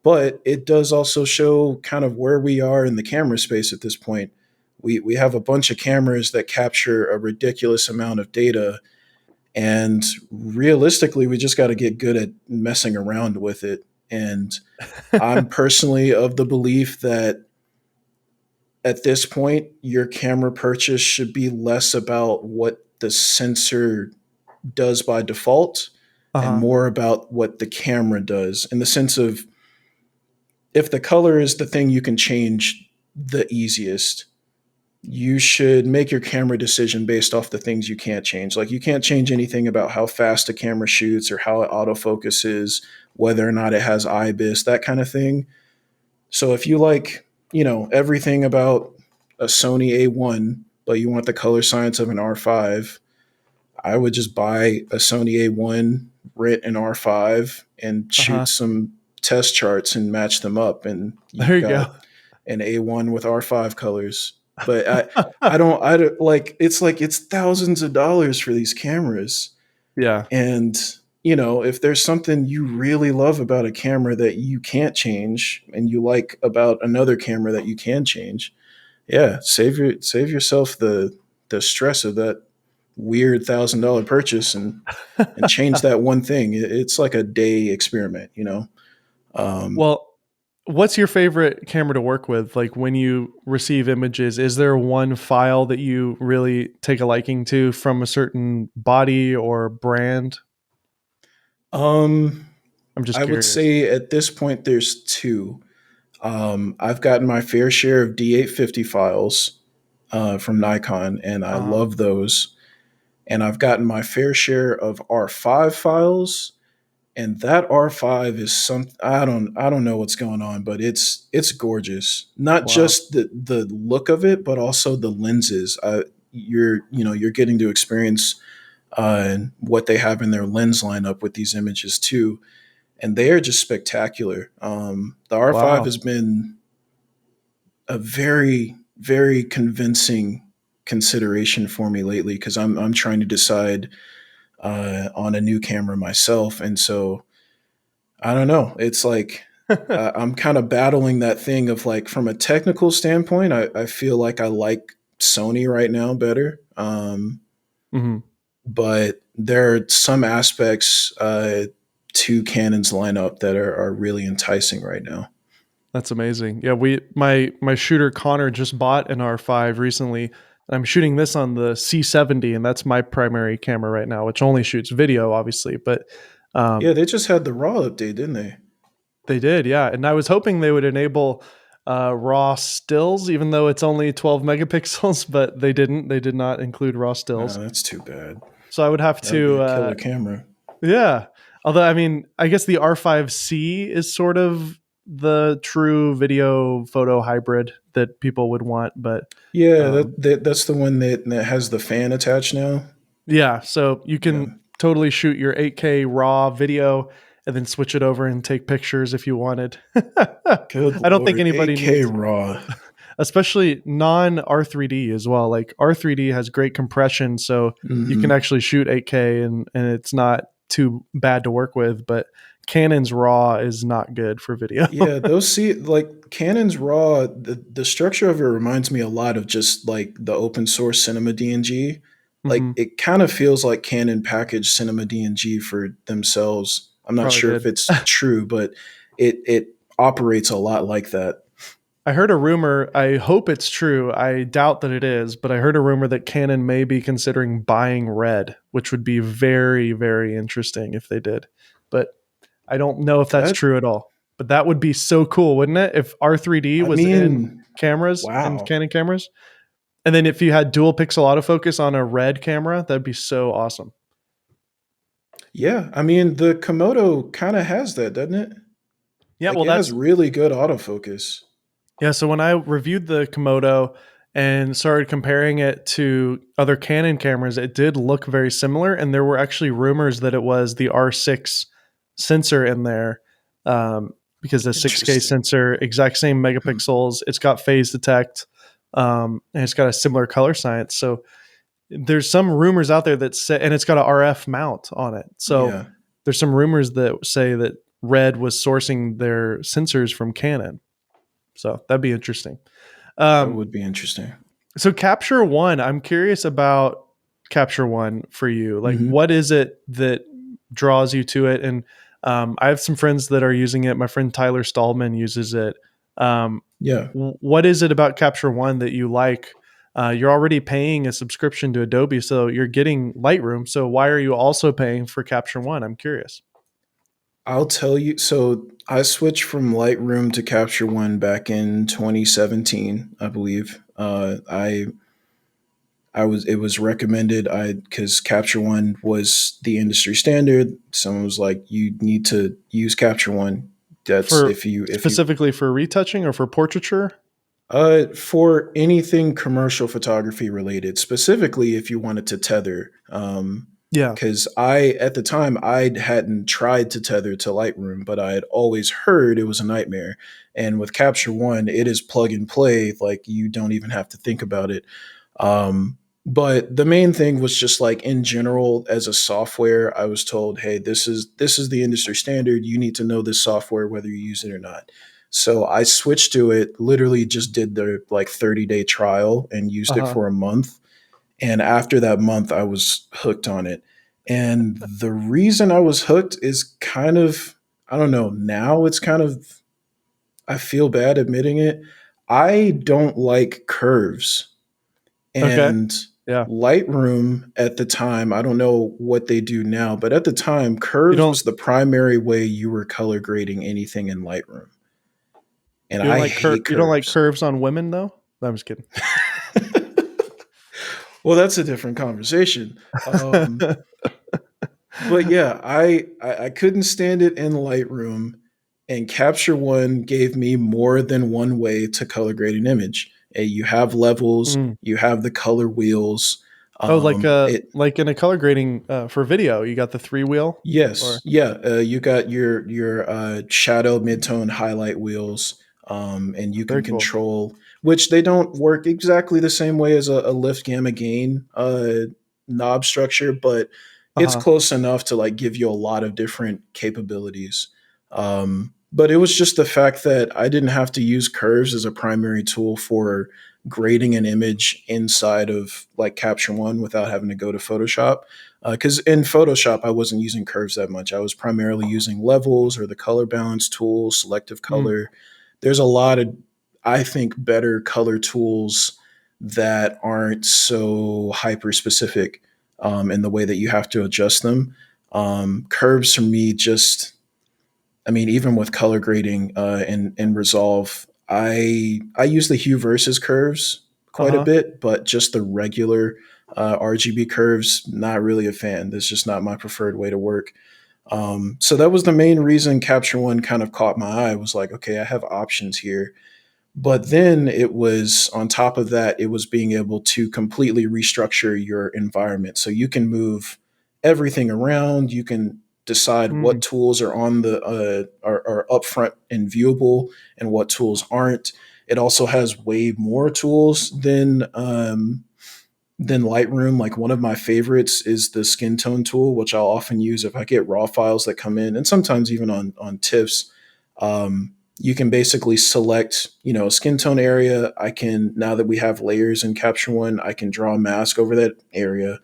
Speaker 2: But it does also show kind of where we are in the camera space at this point. We have a bunch of cameras that capture a ridiculous amount of data, and realistically, we just got to get good at messing around with it. And I'm personally of the belief that at this point, your camera purchase should be less about what the sensor does by default
Speaker 1: Uh
Speaker 2: and
Speaker 1: huh.
Speaker 2: more about what the camera does, in the sense of, if the color is the thing you can change the easiest, you should make your camera decision based off the things you can't change. Like you can't change anything about how fast a camera shoots or how it autofocuses, whether or not it has IBIS, that kind of thing. So if you like, everything about a Sony A1, but you want the color science of an R5, I would just buy a Sony A1, rent an R5, and
Speaker 1: Uh
Speaker 2: shoot
Speaker 1: huh.
Speaker 2: some test charts and match them up, and
Speaker 1: There
Speaker 2: you've
Speaker 1: you go.
Speaker 2: got an A1 with R5 colors. But I don't like it's thousands of dollars for these cameras.
Speaker 1: Yeah.
Speaker 2: And if there's something you really love about a camera that you can't change and you like about another camera that you can change, yeah, save yourself the stress of that weird $1,000 purchase and change that one thing. It's like a day experiment. Um,
Speaker 1: Well, what's your favorite camera to work with? Like when you receive images, is there one file that you really take a liking to from a certain body or brand?
Speaker 2: um,
Speaker 1: I'm just
Speaker 2: I would
Speaker 1: curious.
Speaker 2: say at this point there's two. I've gotten my fair share of D850 files from Nikon, and I
Speaker 1: Uh,
Speaker 2: love those. And I've gotten my fair share of R5 files, and that R5 is some I don't know what's going on, but it's gorgeous. Not
Speaker 1: wow.
Speaker 2: just the look of it, but also the lenses. You're getting to experience what they have in their lens lineup with these images too, and they are just spectacular. The R5
Speaker 1: Wow.
Speaker 2: has been a very very convincing consideration for me lately because I'm trying to decide on a new camera myself, and so I don't know. It's like I'm kind of battling that thing of like from a technical standpoint, I feel like I like Sony right now better.
Speaker 1: Mhm.
Speaker 2: But there are some aspects to Canon's lineup that are really enticing right now.
Speaker 1: That's amazing. Yeah, my shooter Connor just bought an R5 recently, and I'm shooting this on the C70, and that's my primary camera right now, which only shoots video, obviously. But
Speaker 2: Yeah,
Speaker 1: um,
Speaker 2: they just had the raw update, didn't they?
Speaker 1: they did, yeah. And I was hoping they would enable raw stills, even though it's only 12 megapixels, but they didn't. They did not include raw stills.
Speaker 2: That's too bad.
Speaker 1: So I would have
Speaker 2: That would be
Speaker 1: to,
Speaker 2: a killer camera.
Speaker 1: yeah. Although, I mean, I guess the R5C is sort of the true video photo hybrid that people would want. But
Speaker 2: Yeah,
Speaker 1: um,
Speaker 2: that's the one that has the fan attached now.
Speaker 1: yeah, so you
Speaker 2: Yeah.
Speaker 1: can totally shoot your 8K raw video and then switch it over and take pictures if you wanted.
Speaker 2: Good
Speaker 1: I don't think
Speaker 2: lord,
Speaker 1: anybody
Speaker 2: 8K
Speaker 1: needs,
Speaker 2: raw.
Speaker 1: especially non R3D as well. Like R3D has great compression, so you can
Speaker 2: Hmm.
Speaker 1: actually shoot 8K and it's not too bad to work with. But Canon's RAW is not good for video.
Speaker 2: Yeah, those see like Canon's raw. The structure of it reminds me a lot of just like the open source Cinema DNG. Like
Speaker 1: Hmm.
Speaker 2: it kind of feels like Canon packaged Cinema DNG for themselves. I'm not
Speaker 1: Probably
Speaker 2: sure if
Speaker 1: did.
Speaker 2: it's true, but it operates a lot like that.
Speaker 1: I heard a rumor. I hope it's true. I doubt that it is, but I heard a rumor that Canon may be considering buying Red, which would be very, very interesting if they did. But I don't know if that's
Speaker 2: That
Speaker 1: true at all. But that would be so cool, wouldn't it? If R3D
Speaker 2: I
Speaker 1: was in
Speaker 2: mean,
Speaker 1: cameras, in
Speaker 2: wow.
Speaker 1: Canon cameras, and then if you had dual pixel autofocus on a Red camera, that'd be so awesome.
Speaker 2: Yeah, I mean the Komodo kind of has that, doesn't it?
Speaker 1: Yeah,
Speaker 2: Like
Speaker 1: well,
Speaker 2: it has
Speaker 1: that's
Speaker 2: really good autofocus.
Speaker 1: yeah, so when I reviewed the Komodo and started comparing it to other Canon cameras, it did look very similar. And there were actually rumors that it was the R6 sensor in there because the 6K
Speaker 2: Interesting.
Speaker 1: sensor, exact same
Speaker 2: Hmm.
Speaker 1: megapixels, it's got phase detect, and it's got a similar color science. So there's some rumors out there that say, and it's got an RF mount on it. So
Speaker 2: Yeah,
Speaker 1: there's some rumors that say that Red was sourcing their sensors from Canon. So that'd be interesting.
Speaker 2: that
Speaker 1: Um,
Speaker 2: would be interesting.
Speaker 1: so Capture One, I'm curious about Capture One for you. Like,
Speaker 2: Hmm.
Speaker 1: what is it that draws you to it? And I have some friends that are using it. My friend Tyler Stallman uses it. Um,
Speaker 2: Yeah.
Speaker 1: what is it about Capture One that you like? You're already paying a subscription to Adobe, so you're getting Lightroom. So why are you also paying for Capture One? I'm curious.
Speaker 2: I'll tell you. So I switched from Lightroom to Capture One back in 2017, I believe. I was it was recommended I because Capture One was the industry standard. Someone was like, you need to use Capture One. That's
Speaker 1: For
Speaker 2: if you
Speaker 1: specifically for retouching or for portraiture?
Speaker 2: for anything commercial photography related, specifically if you wanted to tether.
Speaker 1: Yeah.
Speaker 2: Because I at the time I hadn't tried to tether to Lightroom, but I had always heard it was a nightmare. And with Capture One, it is plug and play. Like you don't even have to think about it. Um, but the main thing was just like in general, as a software, I was told, hey, this is the industry standard. You need to know this software whether you use it or not. So I switched to it, literally just did the like 30-day trial and used it
Speaker 1: Uh-huh.
Speaker 2: for a month. And after that month, I was hooked on it. And the reason I was hooked is kind of, I don't know, now it's kind of, I feel bad admitting it. I don't like curves.
Speaker 1: Okay.
Speaker 2: And
Speaker 1: Yeah.
Speaker 2: Lightroom at the time, I don't know what they do now, but at the time,
Speaker 1: You
Speaker 2: curves
Speaker 1: don't
Speaker 2: was the primary way you were color grading anything in Lightroom. And I hate
Speaker 1: you don't like
Speaker 2: curves.
Speaker 1: curves on women though? No, I'm just kidding.
Speaker 2: Well, that's a different conversation. But yeah, I couldn't stand it in Lightroom, and Capture One gave me more than one way to color grade an image. You have levels,
Speaker 1: Mm.
Speaker 2: you have the color wheels.
Speaker 1: Oh,
Speaker 2: It
Speaker 1: like in a color grading for video, you got the three wheel
Speaker 2: Yes,
Speaker 1: or
Speaker 2: yeah. You got your shadow, midtone, highlight wheels, and you can
Speaker 1: very cool.
Speaker 2: control, which they don't work exactly the same way as a lift gamma gain knob structure, but it's
Speaker 1: Uh-huh.
Speaker 2: close enough to like give you a lot of different capabilities. But it was just the fact that I didn't have to use curves as a primary tool for grading an image inside of like Capture One without having to go to Photoshop, because in Photoshop, I wasn't using curves that much. I was primarily using levels or the color balance tool, selective
Speaker 1: Mm.
Speaker 2: color. There's a lot of, I think, better color tools that aren't so hyper specific in the way that you have to adjust them. Curves for me just, I mean, even with color grading in Resolve, I use the hue versus curves quite a
Speaker 1: Uh-huh.
Speaker 2: bit, but just the regular RGB curves, not really a fan. That's just not my preferred way to work. So that was the main reason Capture One kind of caught my eye. Was like, okay, I have options here. But then it was on top of that, it was being able to completely restructure your environment. So you can move everything around. You can decide
Speaker 1: Mm.
Speaker 2: what tools are on the are upfront and viewable, and what tools aren't. It also has way more tools than Lightroom. Like one of my favorites is the skin tone tool, which I'll often use if I get raw files that come in, and sometimes even on TIFFs. You can basically select, a skin tone area. I can, now that we have layers in Capture One, I can draw a mask over that area,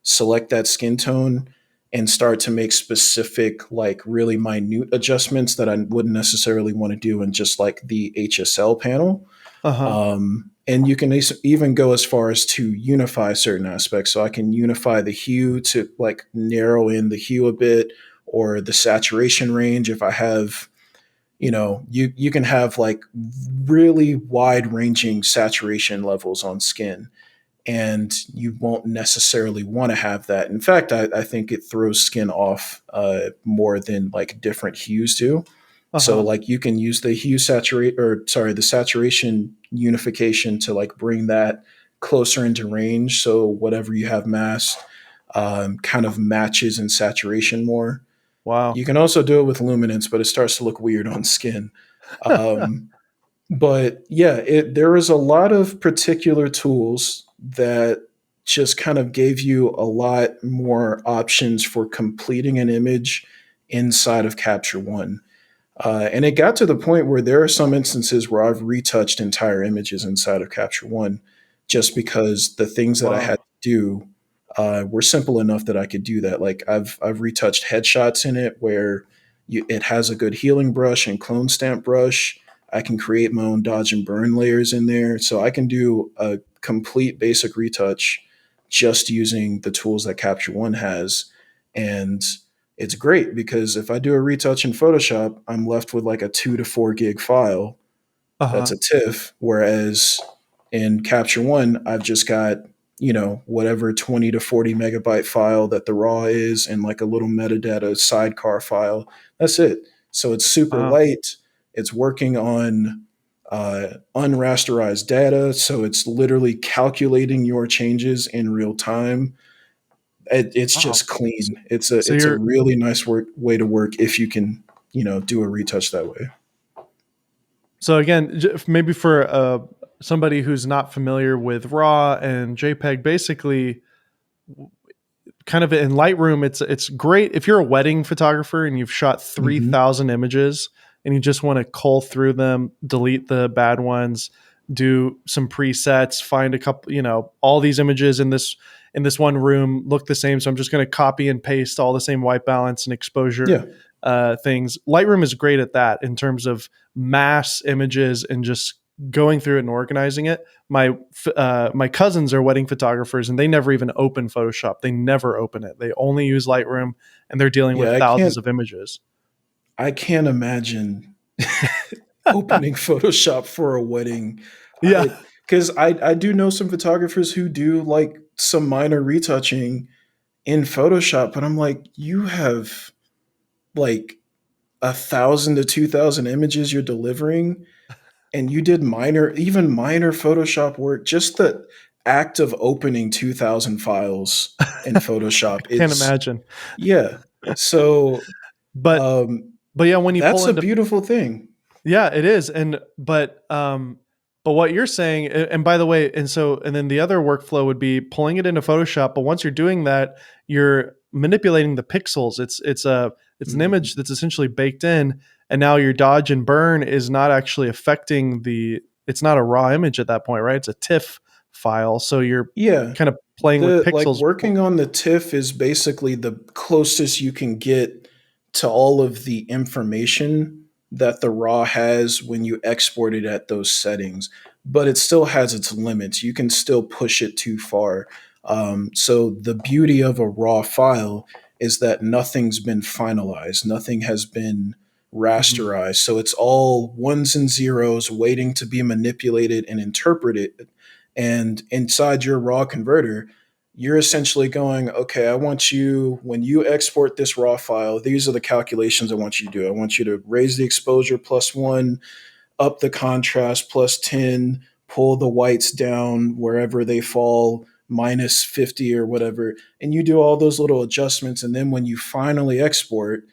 Speaker 2: select that skin tone, and start to make specific, like really minute adjustments that I wouldn't necessarily want to do in just like the HSL panel.
Speaker 1: Uh-huh.
Speaker 2: And you can even go as far as to unify certain aspects. So I can unify the hue to like narrow in the hue a bit, or the saturation range. If I have, you can have like really wide ranging saturation levels on skin, and you won't necessarily want to have that. In fact, I think it throws skin off more than like different hues do. So
Speaker 1: Uh-huh.
Speaker 2: like you can use the hue saturate, or sorry, the saturation unification to like bring that closer into range. So whatever you have masked kind of matches in saturation more.
Speaker 1: Wow.
Speaker 2: You can also do it with luminance, but it starts to look weird on skin. Um, but yeah, there is a lot of particular tools that just kind of gave you a lot more options for completing an image inside of Capture One. And it got to the point where there are some instances where I've retouched entire images inside of Capture One just because the things that I had
Speaker 1: Wow.
Speaker 2: to do were simple enough that I could do that. Like I've retouched headshots in it where it has a good healing brush and clone stamp brush. I can create my own dodge and burn layers in there. So I can do a complete basic retouch just using the tools that Capture One has. And it's great because if I do a retouch in Photoshop, I'm left with like a 2 to 4 gig file. That's
Speaker 1: Uh-huh.
Speaker 2: a TIFF. Whereas In Capture One, I've just got, whatever 20 to 40 megabyte file that the raw is, and like a little metadata sidecar file. That's it. So it's super
Speaker 1: Wow.
Speaker 2: light. It's working on unrasterized data. So it's literally calculating your changes in real time. It's
Speaker 1: Wow.
Speaker 2: just clean. It's a
Speaker 1: So
Speaker 2: it's a
Speaker 1: you're
Speaker 2: really nice way to work if you can, do a retouch that way.
Speaker 1: so again, maybe for somebody who's not familiar with RAW and JPEG, basically kind of in Lightroom, it's great if you're a wedding photographer and you've shot
Speaker 2: Hmm.
Speaker 1: 3,000 images and you just want to cull through them, delete the bad ones, do some presets, find a couple, all these images in this one room look the same, so I'm just going to copy and paste all the same white balance and exposure
Speaker 2: Yeah,
Speaker 1: things. Lightroom is great at that in terms of mass images and just going through it and organizing it. My cousins are wedding photographers and they never even open Photoshop. They never open it. They only use Lightroom and they're dealing
Speaker 2: yeah.
Speaker 1: with thousands of images.
Speaker 2: I can't imagine opening Photoshop for a wedding.
Speaker 1: Yeah.
Speaker 2: I do know some photographers who do like some minor retouching in Photoshop, but I'm like, you have like 1,000 to 2,000 images you're delivering, and you did even minor Photoshop work. Just the act of opening 2,000 files in
Speaker 1: I
Speaker 2: Photoshop,
Speaker 1: can't
Speaker 2: it's
Speaker 1: imagine.
Speaker 2: yeah. So
Speaker 1: But
Speaker 2: um,
Speaker 1: but yeah, when you
Speaker 2: that's
Speaker 1: pull
Speaker 2: a
Speaker 1: into
Speaker 2: beautiful thing.
Speaker 1: yeah, it is. But what you're saying, and by the way, and then the other workflow would be pulling it into Photoshop. But once you're doing that, you're manipulating the pixels. It's an image
Speaker 2: Mhm.
Speaker 1: that's essentially baked in, and now your dodge and burn is not actually affecting the. It's not a raw image at that point, right? It's a TIFF file, so you're
Speaker 2: Yeah,
Speaker 1: kind of playing with
Speaker 2: the like
Speaker 1: pixels.
Speaker 2: working on the TIFF is basically the closest you can get to all of the information that the RAW has when you export it at those settings, but it still has its limits. You can still push it too far. So the beauty of a RAW file is that nothing's been finalized, nothing has been
Speaker 1: Mhm.
Speaker 2: rasterized. So it's all ones and zeros waiting to be manipulated and interpreted. And inside your raw converter, you're essentially going, okay, I want you, when you export this raw file, these are the calculations I want you to do. I want you to raise the exposure +1, up the contrast +10, pull the whites down wherever they fall -50 or whatever. And you do all those little adjustments. And then when you finally export,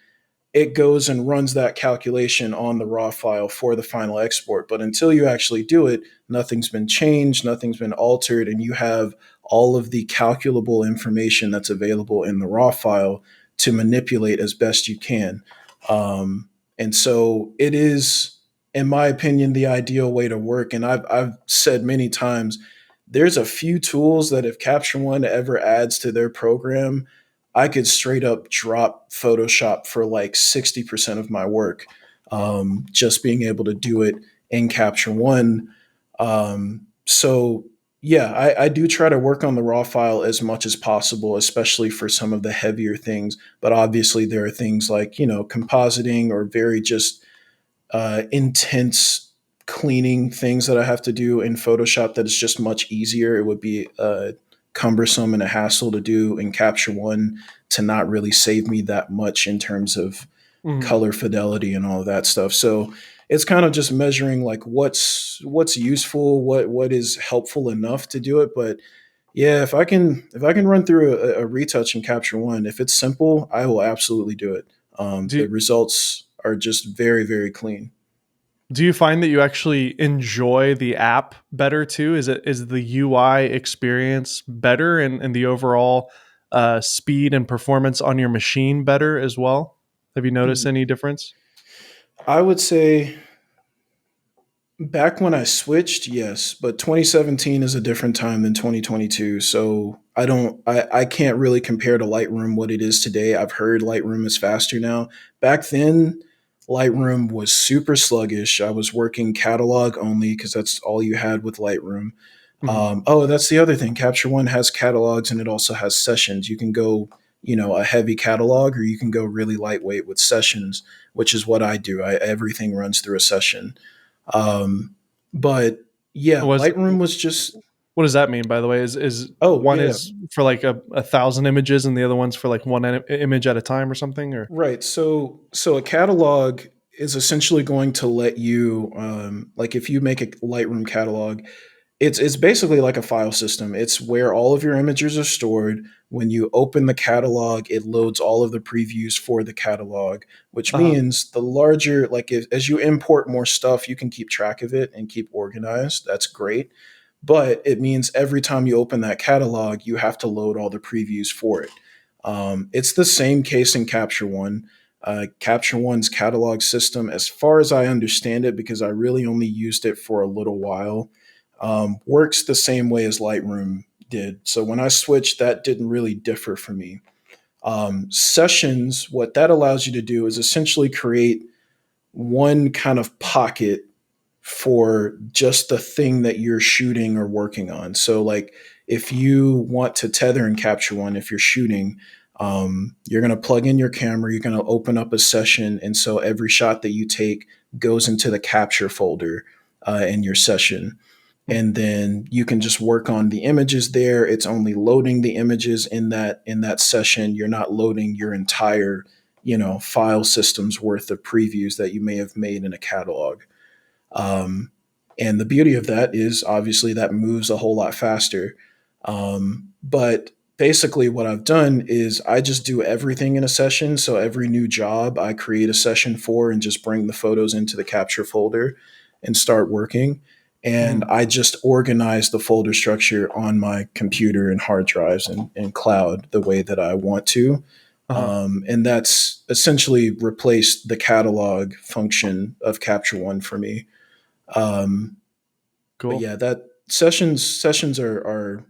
Speaker 2: it goes and runs that calculation on the raw file for the final export. But until you actually do it, nothing's been changed, nothing's been altered, and you have all of the calculable information that's available in the raw file to manipulate as best you can. Um, and so it is, in my opinion, the ideal way to work. And I've said many times, there's a few tools that if Capture One ever adds to their program, I could straight up drop Photoshop for like 60% of my work. Just being able to do it in Capture One. So, yeah, I do try to work on the raw file as much as possible, especially for some of the heavier things. But obviously, there are things like, compositing or very just intense cleaning things that I have to do in Photoshop that is just much easier. It would be cumbersome and a hassle to do in Capture One to not really save me that much in terms of
Speaker 1: Mhm.
Speaker 2: color fidelity and all of that stuff. So it's kind of just measuring like what's useful, what is helpful enough to do it. But yeah, if I can run through a retouch in Capture One, if it's simple, I will absolutely do it.
Speaker 1: Do
Speaker 2: The results are just very, very clean.
Speaker 1: Do you find that you actually enjoy the app better too? Is the UI experience better and the overall speed and performance on your machine better as well? Have you noticed any difference?
Speaker 2: I would say back when I switched, yes, but 2017 is a different time than 2022. So I can't really compare to Lightroom what it is today. I've heard Lightroom is faster now. Back then, Lightroom was super sluggish. I was working catalog only because that's all you had with Lightroom.
Speaker 1: Mhm.
Speaker 2: Oh, that's the other thing. Capture One has catalogs and it also has sessions. You can go, a heavy catalog, or you can go really lightweight with sessions, which is what I do. Everything runs through a session. Um, but Yeah,
Speaker 1: Was
Speaker 2: Lightroom was just
Speaker 1: what does that mean, by the way? Is
Speaker 2: oh
Speaker 1: one
Speaker 2: yeah.
Speaker 1: is for like a thousand images and the other one's for like one image at a time or something? Or
Speaker 2: Right. So a catalog is essentially going to let you like if you make a Lightroom catalog, it's basically like a file system. It's where all of your images are stored. When you open the catalog, it loads all of the previews for the catalog, which
Speaker 1: uh-huh.
Speaker 2: means the larger, like if, as you import more stuff, you can keep track of it and keep organized. That's great. But it means every time you open that catalog, you have to load all the previews for it. It's the same case in Capture One. Capture One's catalog system, as far as I understand it, because I really only used it for a little while, works the same way as Lightroom did. So when I switched, that didn't really differ for me. Sessions, what that allows you to do is essentially create one kind of pocket for just the thing that you're shooting or working on. So, like, if you want to tether and capture one, if you're shooting, you're going to plug in your camera, you're going to open up a session. And so every shot that you take goes into the capture folder in your session. And then you can just work on the images there. It's only loading the images in that session. You're not loading your entire, file system's worth of previews that you may have made in a catalog. Um, and the beauty of that is obviously that moves a whole lot faster. But basically, what I've done is I just do everything in a session. So every new job, I create a session for and just bring the photos into the capture folder and start working. And
Speaker 1: Mhm.
Speaker 2: I just organize the folder structure on my computer and hard drives and cloud the way that I want to.
Speaker 1: Uh-huh.
Speaker 2: And that's essentially replaced the catalog function of Capture One for me. Um, but
Speaker 1: Cool.
Speaker 2: yeah, that sessions are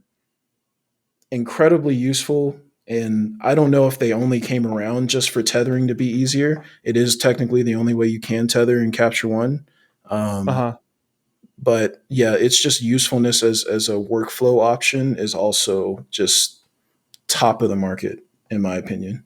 Speaker 2: incredibly useful. And I don't know if they only came around just for tethering to be easier. It is technically the only way you can tether in Capture One. Um,
Speaker 1: Uh-huh.
Speaker 2: but yeah, it's just usefulness as a workflow option is also just top of the market in my opinion.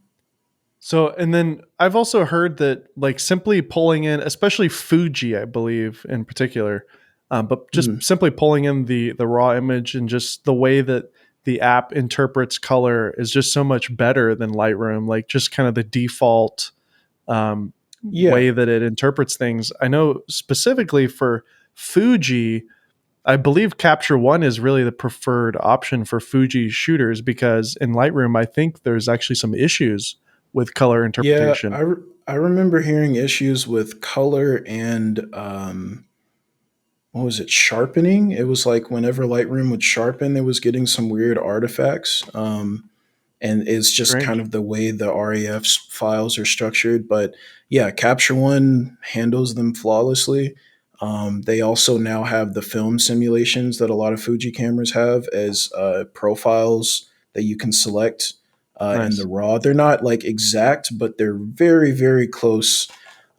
Speaker 1: So, and then I've also heard that like simply pulling in, especially Fuji, I believe in particular, but just
Speaker 2: Hmm.
Speaker 1: simply pulling in the raw image and just the way that the app interprets color is just so much better than Lightroom. Like just kind of the default
Speaker 2: Yeah,
Speaker 1: way that it interprets things. I know specifically for Fuji, I believe Capture One is really the preferred option for Fuji shooters because in Lightroom, I think there's actually some issues with color
Speaker 2: yeah.
Speaker 1: interpretation.
Speaker 2: I remember hearing issues with color and what was it, sharpening. It was like whenever Lightroom would sharpen, it was getting some weird artifacts. And it's just kind
Speaker 1: Strange.
Speaker 2: of the way the RAF files are structured. But yeah, Capture One handles them flawlessly. They also now have the film simulations that a lot of Fuji cameras have as profiles that you can select in the
Speaker 1: Nice.
Speaker 2: RAW. They're not like exact, but they're very, very close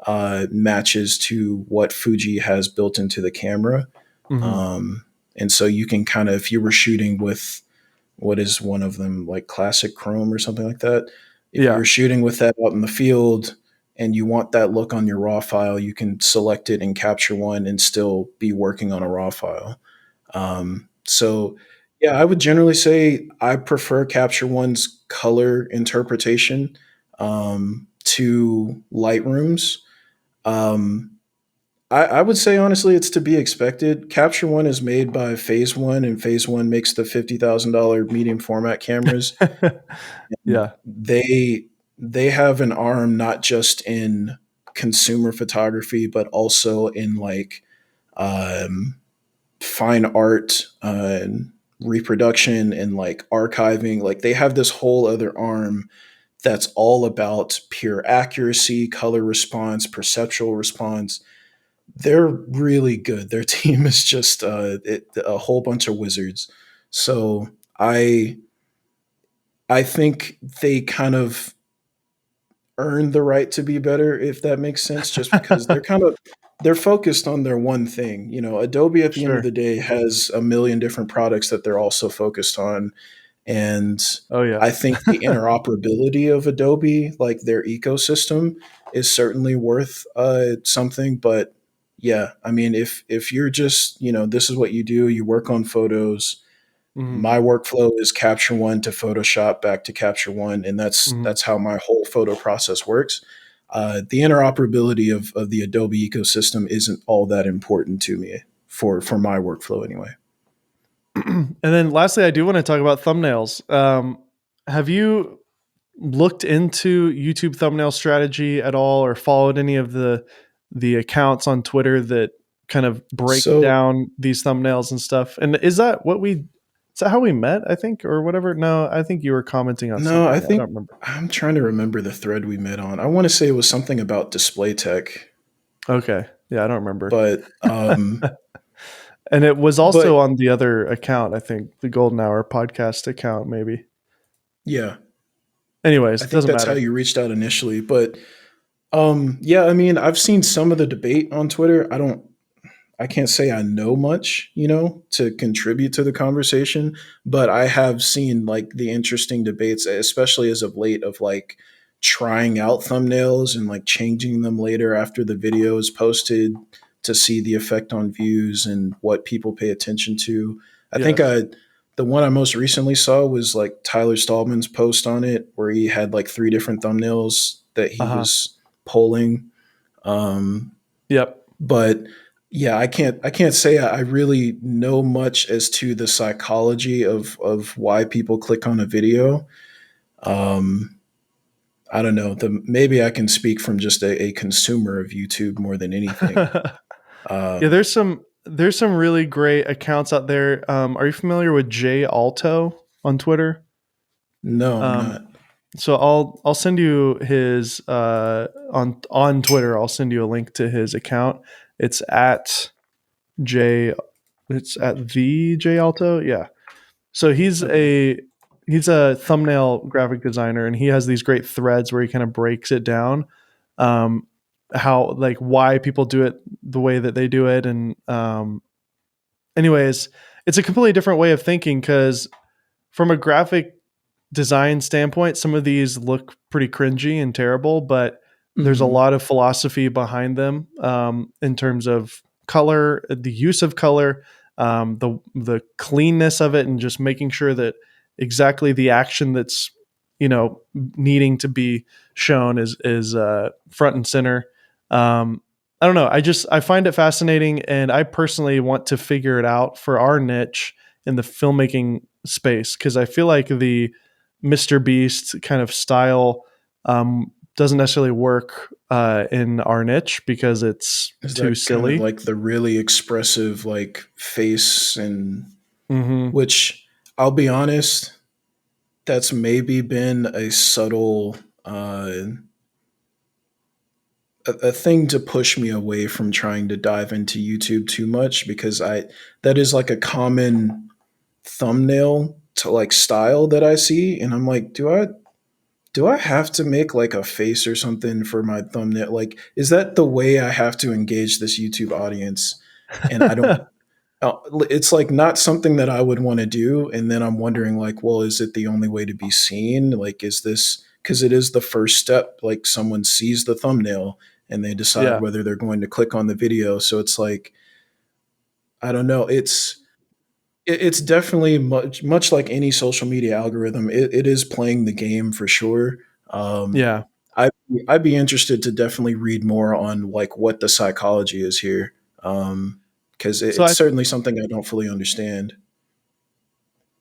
Speaker 2: matches to what Fuji has built into the camera.
Speaker 1: Hmm.
Speaker 2: Um, and so you can kind of, if you were shooting with what is one of them, like classic chrome or something like that, if you
Speaker 1: Yeah.
Speaker 2: were shooting with that out in the field and you want that look on your raw file, you can select it in Capture One and still be working on a raw file. So yeah, I would generally say I prefer Capture One's color interpretation to Lightroom's. Um, I would say honestly, it's to be expected. Capture One is made by Phase One, and Phase One makes the $50,000 medium format cameras.
Speaker 1: Yeah.
Speaker 2: They have an arm not just in consumer photography, but also in like um, fine art and reproduction and like archiving. Like they have this whole other arm that's all about pure accuracy, color response, perceptual response. They're really good. Their team is just a whole bunch of wizards. So I I think they kind of earn the right to be better, if that makes sense, just because they're focused on their one thing. Adobe at the end of
Speaker 1: Sure.
Speaker 2: the day has a million different products that they're also focused on. And
Speaker 1: Oh yeah.
Speaker 2: I think the interoperability of Adobe, like their ecosystem, is certainly worth something. But yeah, I mean, if you're just, this is what you do, you work on photos.
Speaker 1: Hmm.
Speaker 2: My workflow is Capture One to Photoshop back to Capture One, and that's
Speaker 1: Hmm.
Speaker 2: that's how my whole photo process works. The interoperability of the Adobe ecosystem isn't all that important to me for my workflow anyway.
Speaker 1: And then lastly, I do want to talk about thumbnails. Have you looked into YouTube thumbnail strategy at all, or followed any of the accounts on Twitter that kind of break
Speaker 2: So
Speaker 1: down these thumbnails and stuff? And is that how we met, I think, or whatever? No, I think you were commenting on
Speaker 2: no, I
Speaker 1: something. I don't
Speaker 2: think
Speaker 1: remember.
Speaker 2: I'm trying to remember the thread we met on. I want to say it was something about display tech,
Speaker 1: Okay. Yeah, I don't remember.
Speaker 2: but
Speaker 1: And it was also
Speaker 2: but
Speaker 1: on the other account, I think, the Golden Hour podcast account, maybe.
Speaker 2: yeah,
Speaker 1: Anyways,
Speaker 2: I
Speaker 1: it
Speaker 2: think
Speaker 1: doesn't
Speaker 2: that's how
Speaker 1: matter.
Speaker 2: you reached out initially. But yeah, I mean, I've seen some of the debate on Twitter. I can't say I know much, to contribute to the conversation, but I have seen like the interesting debates, especially as of late, of like trying out thumbnails and like changing them later after the video is posted to see the effect on views and what people pay attention to. I think
Speaker 1: Yes.
Speaker 2: the one I most recently saw was like Tyler Stallman's post on it, where he had like three different thumbnails that he
Speaker 1: Uh-huh.
Speaker 2: was polling. Um,
Speaker 1: Yep.
Speaker 2: but yeah, I can't say I really know much as to the psychology of why people click on a video. Um, I don't know. Maybe I can speak from just a consumer of YouTube more than anything.
Speaker 1: Yeah,
Speaker 2: Um,
Speaker 1: there's some really great accounts out there. Are you familiar with Jay Alto on Twitter?
Speaker 2: no, I'm
Speaker 1: Um,
Speaker 2: not.
Speaker 1: so I'll send you his on Twitter. I'll send you a link to his account. It's at J. It's at the J Alto. Yeah. So
Speaker 2: Okay.
Speaker 1: he's a thumbnail graphic designer, and he has these great threads where he kind of breaks it down, um, how like why people do it the way that they do it, and anyways, it's a completely different way of thinking because from a graphic design standpoint, some of these look pretty cringy and terrible, but there's a
Speaker 2: Hmm.
Speaker 1: lot of philosophy behind them in terms of color, the use of color, the cleanness of it, and just making sure that exactly the action that's needing to be shown is front and center. I don't know. I find it fascinating, and I personally want to figure it out for our niche in the filmmaking space because I feel like the Mr. Beast kind of style doesn't necessarily work in our niche because it's
Speaker 2: Is
Speaker 1: too
Speaker 2: that kind of
Speaker 1: silly.
Speaker 2: like the really expressive like face and
Speaker 1: Hmm.
Speaker 2: which I'll be honest, that's maybe been a subtle a thing to push me away from trying to dive into YouTube too much because I that is like a common thumbnail to like style that I see and I'm like do I have to make like a face or something for my thumbnail, like is that the way I have to engage this YouTube audience? And I don't it's like not something that I would want to do. And then I'm wondering, like, well, is it the only way to be seen? Like, is this because it is the first step? Like, someone sees the thumbnail and they decide
Speaker 1: Yeah,
Speaker 2: whether they're going to click on the video. So it's like, I don't know. It's definitely much like any social media algorithm. It is playing the game for sure. Um,
Speaker 1: yeah.
Speaker 2: I I'd be interested to definitely read more on like what the psychology is here. Because
Speaker 1: So
Speaker 2: it's certainly something I don't fully understand.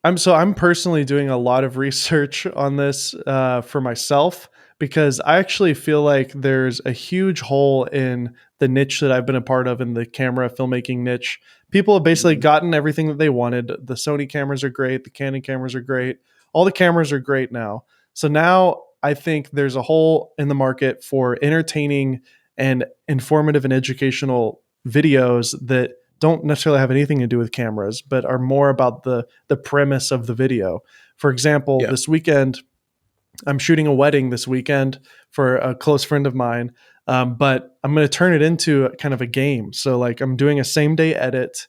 Speaker 1: I'm personally doing a lot of research on this for myself because I actually feel like there's a huge hole in the niche that I've been a part of in the camera filmmaking niche. People have basically
Speaker 2: Mhm.
Speaker 1: gotten everything that they wanted. The Sony cameras are great, the Canon cameras are great. All the cameras are great now. So now I think there's a hole in the market for entertaining and informative and educational videos that don't necessarily have anything to do with cameras, but are more about the premise of the video. For example,
Speaker 2: Yeah.
Speaker 1: this weekend I'm shooting a wedding this weekend for a close friend of mine, but I'm going to turn it into kind of a game. So like I'm doing a same day edit,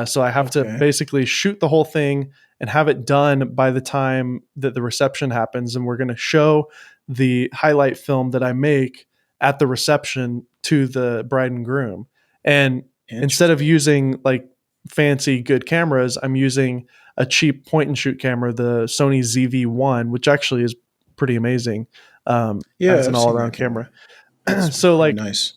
Speaker 1: so I have to
Speaker 2: Okay.
Speaker 1: basically shoot the whole thing and have it done by the time that the reception happens, and we're going to show the highlight film that I make at the reception to the bride and groom. And instead of
Speaker 2: Interesting.
Speaker 1: using like fancy good cameras, I'm using a cheap point and shoot camera, the Sony ZV-1, which actually is pretty amazing
Speaker 2: Yeah,
Speaker 1: as an
Speaker 2: I've
Speaker 1: all
Speaker 2: seen
Speaker 1: around
Speaker 2: that
Speaker 1: camera.
Speaker 2: camera. It's
Speaker 1: So
Speaker 2: pretty
Speaker 1: like
Speaker 2: nice.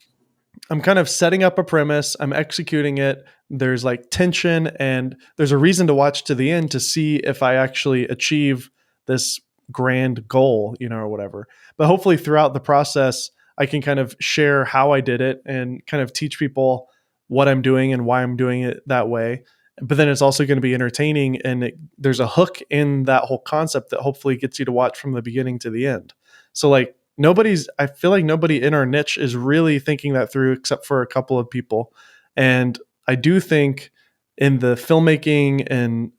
Speaker 1: I'm kind of setting up a premise, I'm executing it. There's like tension, and there's a reason to watch to the end to see if I actually achieve this grand goal, or whatever. But hopefully throughout the process, I can kind of share how I did it and kind of teach people what I'm doing and why I'm doing it that way. But then it's also going to be entertaining, and there's a hook in that whole concept that hopefully gets you to watch from the beginning to the end. So like I feel like nobody in our niche is really thinking that through except for a couple of people. And I do think in the filmmaking and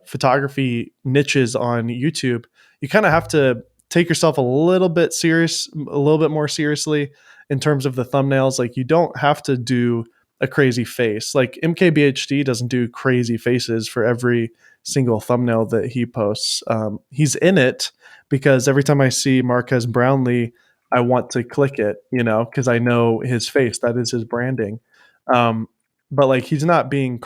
Speaker 1: photography niches on YouTube, you kind of have to take yourself a little bit more seriously in terms of the thumbnails. Like you don't have to do a crazy face. Like MKBHD doesn't do crazy faces for every single thumbnail that he posts. He's in it because every time I see Marquez Brownlee, I want to click it, because I know his face. That is his branding. Um, but like he's not being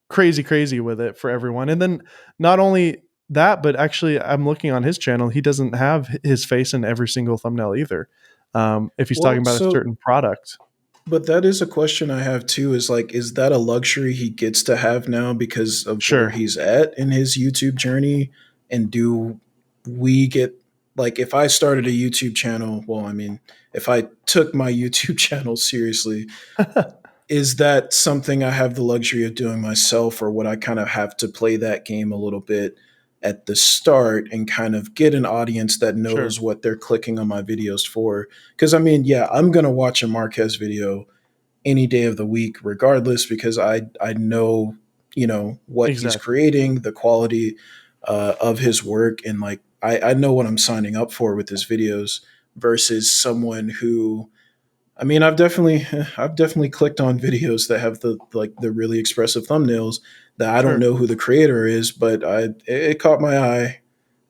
Speaker 1: crazy, crazy with it for everyone. And then not only that, but actually, I'm looking on his channel. He doesn't have his face in every single thumbnail either. If he's talking
Speaker 2: Well,
Speaker 1: about a
Speaker 2: so
Speaker 1: certain product,
Speaker 2: but that is a question I have too, is like, is that a luxury he gets to have now because of where
Speaker 1: sure,
Speaker 2: he's at in his YouTube journey? And do we get, like, if I started a YouTube channel, well, I mean, if I took my YouTube channel seriously, is that something I have the luxury of doing myself, or would I kind of have to play that game a little bit at the start and kind of get an audience that
Speaker 1: sure,
Speaker 2: knows what they're clicking on my videos for? Because I mean, yeah, I'm gonna watch a Marquez video any day of the week, regardless, because I know, what he's
Speaker 1: exactly,
Speaker 2: creating, the quality of his work, and like I know what I'm signing up for with his videos versus someone who, I mean, I've definitely clicked on videos that have the really expressive thumbnails that I don't
Speaker 1: sure,
Speaker 2: know who the creator is, but it caught my eye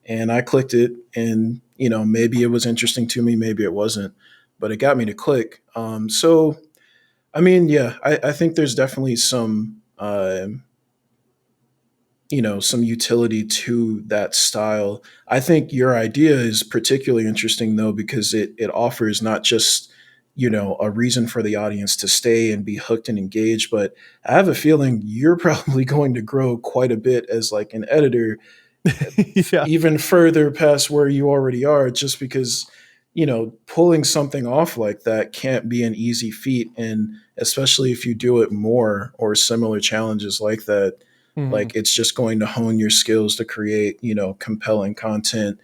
Speaker 2: and I clicked it, and maybe it was interesting to me, maybe it wasn't, but it got me to click. So I mean, yeah, I think there's definitely some utility to that style. I think your idea is particularly interesting though, because it offers not just, a reason for the audience to stay and be hooked and engaged, but I have a feeling you're probably going to grow quite a bit as like an editor,
Speaker 1: yeah,
Speaker 2: even further past where you already are, just because pulling something off like that can't be an easy feat, and especially if you do it more or similar challenges like that,
Speaker 1: hmm
Speaker 2: like it's just going to hone your skills to create compelling content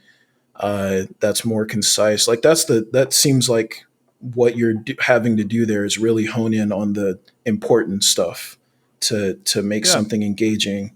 Speaker 2: that's more concise. Like that seems like what you're having to do there is really hone in on the important stuff to make
Speaker 1: yeah.
Speaker 2: something engaging.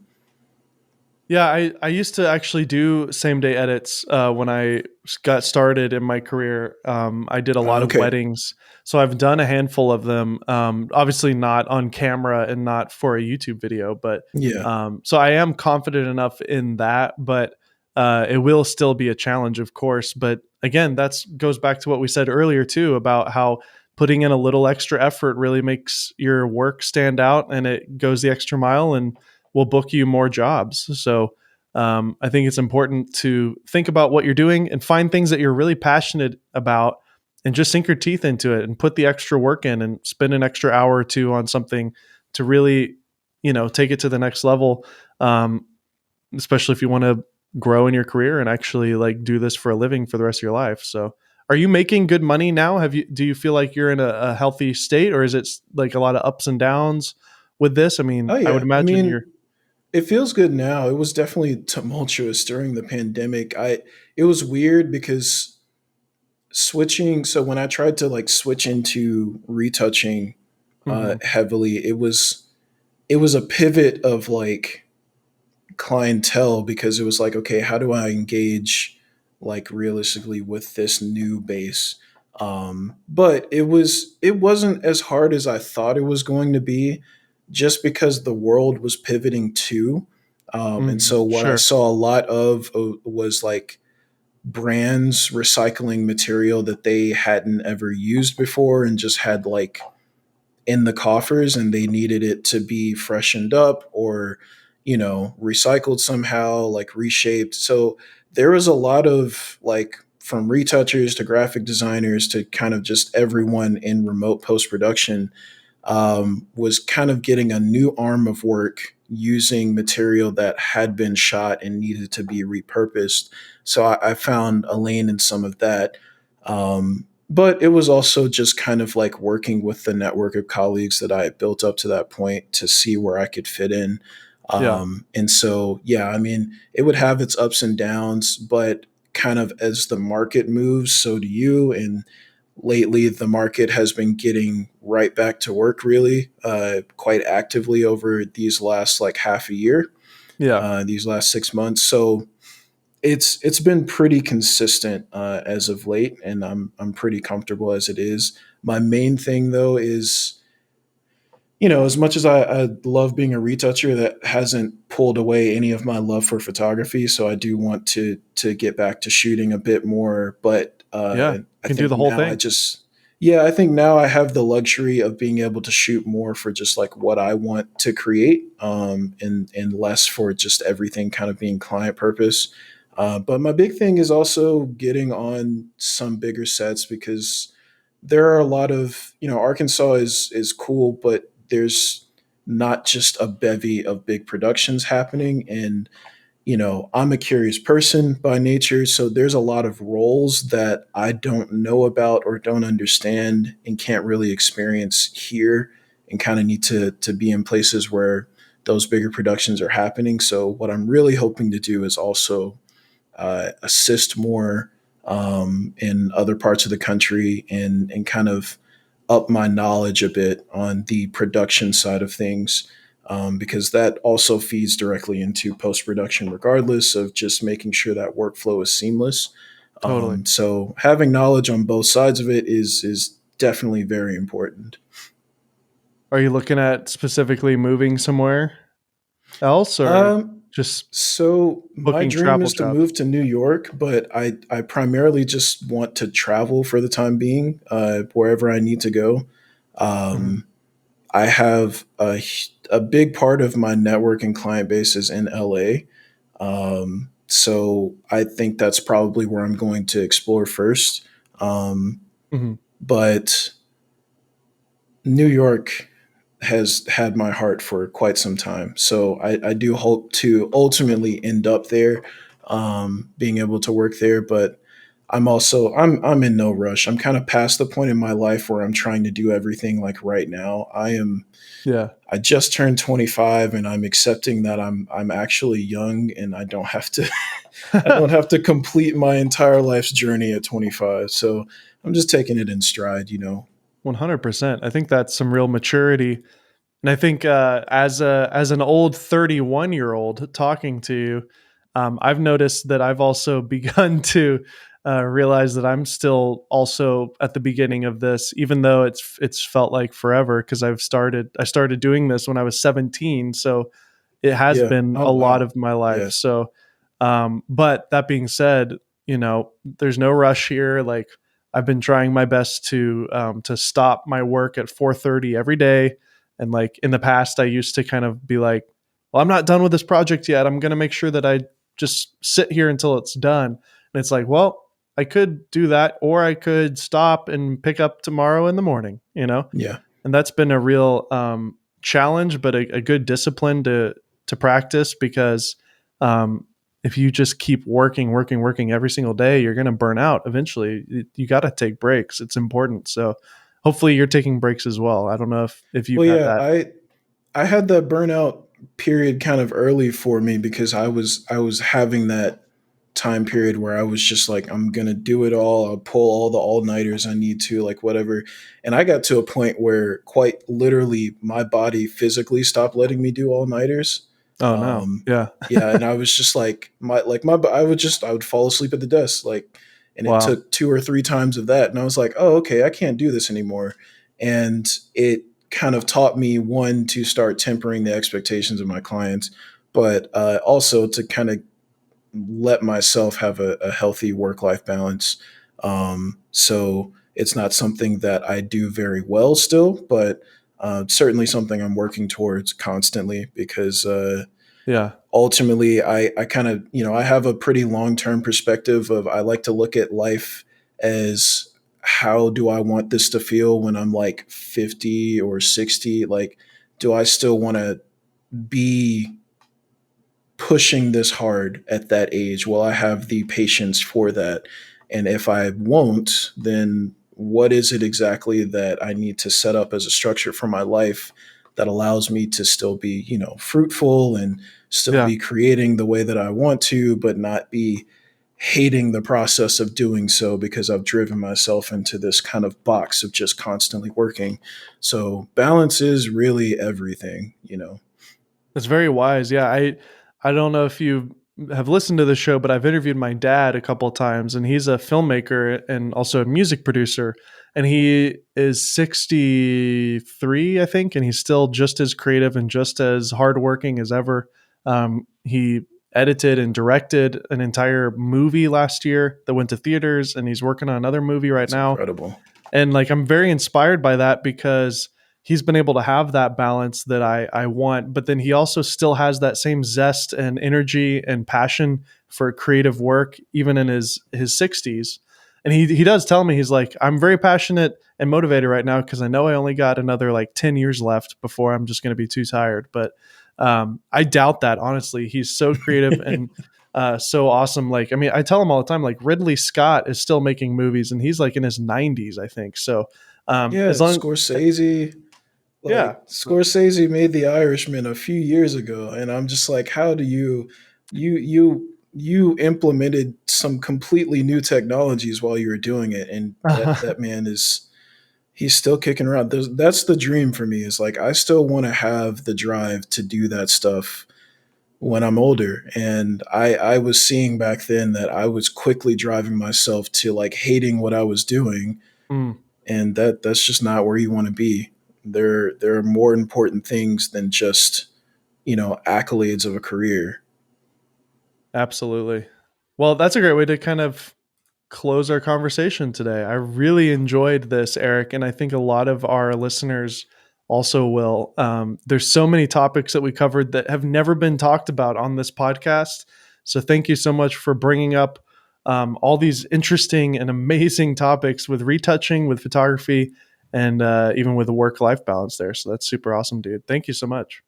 Speaker 1: Yeah, I used to actually do same day edits when I got started in my career. I did a lot of
Speaker 2: Okay.
Speaker 1: weddings, so I've done a handful of them. Obviously, not on camera and not for a YouTube video, but
Speaker 2: Yeah.
Speaker 1: so I am confident enough in that. But it will still be a challenge, of course. But again, that's goes back to what we said earlier too about how putting in a little extra effort really makes your work stand out, and it goes the extra mile and will book you more jobs. So I think it's important to think about what you're doing and find things that you're really passionate about and just sink your teeth into it and put the extra work in and spend an extra hour or two on something to really, take it to the next level. Um, Especially if you want to grow in your career and actually like do this for a living for the rest of your life. So are you making good money now? Do you feel like you're in a healthy state, or is it like a lot of ups and downs with this? I mean,
Speaker 2: Oh
Speaker 1: I would
Speaker 2: yeah. I
Speaker 1: imagine
Speaker 2: mean,
Speaker 1: you're
Speaker 2: it feels good now. It was definitely tumultuous during the pandemic. It was weird because switching, so when I tried to like switch into retouching
Speaker 1: mhm,
Speaker 2: heavily, it was a pivot of like clientele, because it was like, okay, how do I engage like realistically with this new base? But it wasn't as hard as I thought it was going to be, just because the world was pivoting too. And
Speaker 1: mhm,
Speaker 2: so what I
Speaker 1: sure.
Speaker 2: saw a lot of was like brands recycling material that they hadn't ever used before and just had like in the coffers and they needed it to be freshened up or, recycled somehow, like reshaped. So there was a lot of like from retouchers to graphic designers to kind of just everyone in remote post production was kind of getting a new arm of work using material that had been shot and needed to be repurposed. So I found a lane in some of that. But it was also just kind of like working with the network of colleagues that I had built up to that point to see where I could fit in.
Speaker 1: Yeah.
Speaker 2: And so, yeah, I mean, it would have its ups and downs, but kind of as the market moves, so do you. And lately, the market has been getting right back to work really quite actively over these last like half a year,
Speaker 1: Yeah.
Speaker 2: these last 6 months. So it's been pretty consistent as of late, and I'm pretty comfortable as it is. My main thing though is, as much as I love being a retoucher, that hasn't pulled away any of my love for photography. So I do want to get back to shooting a bit more. But
Speaker 1: Yeah. You
Speaker 2: I
Speaker 1: can do
Speaker 2: think
Speaker 1: the whole
Speaker 2: now
Speaker 1: thing.
Speaker 2: yeah, I think now I have the luxury of being able to shoot more for just like what I want to create, and less for just everything kind of being client purpose. But my big thing is also getting on some bigger sets because there are a lot of, Arkansas is cool, but there's not just a bevy of big productions happening. And I'm a curious person by nature, so there's a lot of roles that I don't know about or don't understand and can't really experience here, and kind of need to be in places where those bigger productions are happening. So what I'm really hoping to do is also assist more in other parts of the country, and kind of up my knowledge a bit on the production side of things, because that also feeds directly into post production, regardless of just making sure that workflow is seamless.
Speaker 1: Totally.
Speaker 2: So having knowledge on both sides of it is definitely very important.
Speaker 1: Are you looking at specifically moving somewhere else or
Speaker 2: Um,
Speaker 1: just
Speaker 2: so my
Speaker 1: booking
Speaker 2: dream
Speaker 1: travel
Speaker 2: is to
Speaker 1: jobs?
Speaker 2: move to New York, but I primarily just want to travel for the time being, wherever I need to go.
Speaker 1: Mhm.
Speaker 2: Um, I have a big part of my network and client base is in LA. So I think that's probably where I'm going to explore first. Um,
Speaker 1: Mhm.
Speaker 2: but New York has had my heart for quite some time. So I do hope to ultimately end up there, being able to work there. But I'm in no rush. I'm kind of past the point in my life where I'm trying to do everything like right now.
Speaker 1: Yeah.
Speaker 2: I just turned 25 and I'm accepting that I'm actually young and I don't have to I don't have to complete my entire life's journey at 25. So I'm just taking it in stride.
Speaker 1: 100%. I think that's some real maturity. And I think as an old 31-year-old talking to you, I've noticed that I've also begun to realize that I'm still also at the beginning of this, even though it's felt like forever because I started doing this when I was 17, so it has
Speaker 2: Yeah.
Speaker 1: been
Speaker 2: Oh
Speaker 1: a lot
Speaker 2: wow.
Speaker 1: of my life.
Speaker 2: Yeah.
Speaker 1: So, but that being said, there's no rush here. Like I've been trying my best to stop my work at 4:30 every day. And like in the past, I used to kind of be like, well, I'm not done with this project yet. I'm going to make sure that I just sit here until it's done. And it's like, well, I could do that, or I could stop and pick up tomorrow in the morning.
Speaker 2: Yeah.
Speaker 1: And that's been a real challenge, but a good discipline to practice because um, if you just keep working every single day, you're going to burn out eventually. You got to take breaks. It's important. So hopefully you're taking breaks as well. I don't know if you've
Speaker 2: Well,
Speaker 1: had
Speaker 2: yeah,
Speaker 1: that.
Speaker 2: I had that burnout period kind of early for me because I was having that time period where I was just like, I'm gonna do it all. I'll pull all the all nighters I need to, like whatever. And I got to a point where quite literally my body physically stopped letting me do all nighters.
Speaker 1: Oh no. Yeah.
Speaker 2: Yeah, and I was just like I would fall asleep at the desk, like, and it
Speaker 1: Wow.
Speaker 2: took two or three times of that, and I was like, oh okay, I can't do this anymore. And it kind of taught me, one, to start tempering the expectations of my clients, but also to kind of let myself have a healthy work life balance. So it's not something that I do very well still, but Certainly something I'm working towards constantly because
Speaker 1: Yeah.
Speaker 2: ultimately I kind of, I have a pretty long-term perspective of I like to look at life as how do I want this to feel when I'm like 50 or 60? Like, do I still want to be pushing this hard at that age? Will I have the patience for that? And if I won't, then what is it exactly that I need to set up as a structure for my life that allows me to still be, fruitful and still
Speaker 1: Yeah.
Speaker 2: be creating the way that I want to, but not be hating the process of doing so because I've driven myself into this kind of box of just constantly working. So balance is really everything.
Speaker 1: That's very wise. Yeah, I don't know if you have listened to the show, but I've interviewed my dad a couple of times, and he's a filmmaker and also a music producer. And he is 63, I think, and he's still just as creative and just as hardworking as ever. He edited and directed an entire movie last year that went to theaters, and he's working on another movie right
Speaker 2: That's
Speaker 1: now.
Speaker 2: incredible.
Speaker 1: And like I'm very inspired by that because he's been able to have that balance that I want, but then he also still has that same zest and energy and passion for creative work even in his 60s. And he does tell me, he's like, I'm very passionate and motivated right now because I know I only got another like 10 years left before I'm just going to be too tired. But I doubt that, honestly. He's so creative and so awesome. Like, I mean, I tell him all the time, like Ridley Scott is still making movies and he's like in his 90s, I think. So
Speaker 2: Yeah,
Speaker 1: as long,
Speaker 2: Scorsese.
Speaker 1: yeah,
Speaker 2: Like Scorsese made The Irishman a few years ago, and I'm just like, how do you implemented some completely new technologies while you were doing it, and that man is he's still kicking around. That's the dream for me. Is like I still want to have the drive to do that stuff when I'm older, and I was seeing back then that I was quickly driving myself to like hating what I was doing,
Speaker 1: mm,
Speaker 2: and that's just not where you want to be. There are more important things than just accolades of a career.
Speaker 1: absolutely. Well, that's a great way to kind of close our conversation today. I really enjoyed this, Eric, and I think a lot of our listeners also will. There's so many topics that we covered that have never been talked about on this podcast. So thank you so much for bringing up all these interesting and amazing topics with retouching, with photography, and even with the work-life balance there. So that's super awesome, dude. Thank you so much.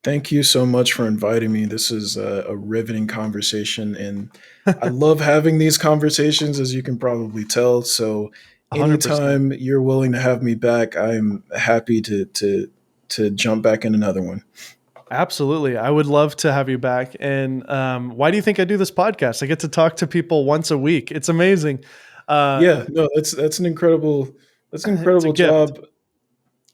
Speaker 2: Thank you so much for inviting me. This is a riveting conversation, and I love having these conversations, as you can probably tell. So,
Speaker 1: 100%.
Speaker 2: anytime you're willing to have me back, I'm happy to jump back in another one.
Speaker 1: Absolutely. I would love to have you back. And why do you think I do this podcast? I get to talk to people once a week. It's amazing. Uh,
Speaker 2: Yeah, no, that's an
Speaker 1: it's a
Speaker 2: incredible
Speaker 1: gift.
Speaker 2: job.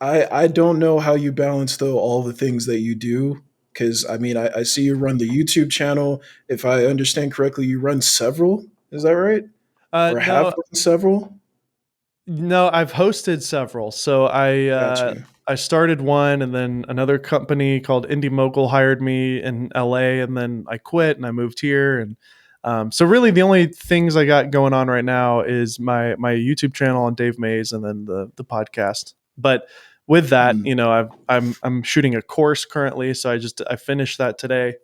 Speaker 2: I don't know how you balance though all the things that you do, because I mean I see you run the YouTube channel. If I understand correctly, you run several. Is that right? Or have
Speaker 1: No,
Speaker 2: run several?
Speaker 1: no, I've hosted several. So
Speaker 2: Got you.
Speaker 1: I started one, and then another company called Indie Mogul hired me in LA, and then I quit and I moved here. And so really, the only things I got going on right now is my YouTube channel on Dave Mays, and then the podcast. But with that,
Speaker 2: Mm,
Speaker 1: I'm shooting a course currently, so I finished that today.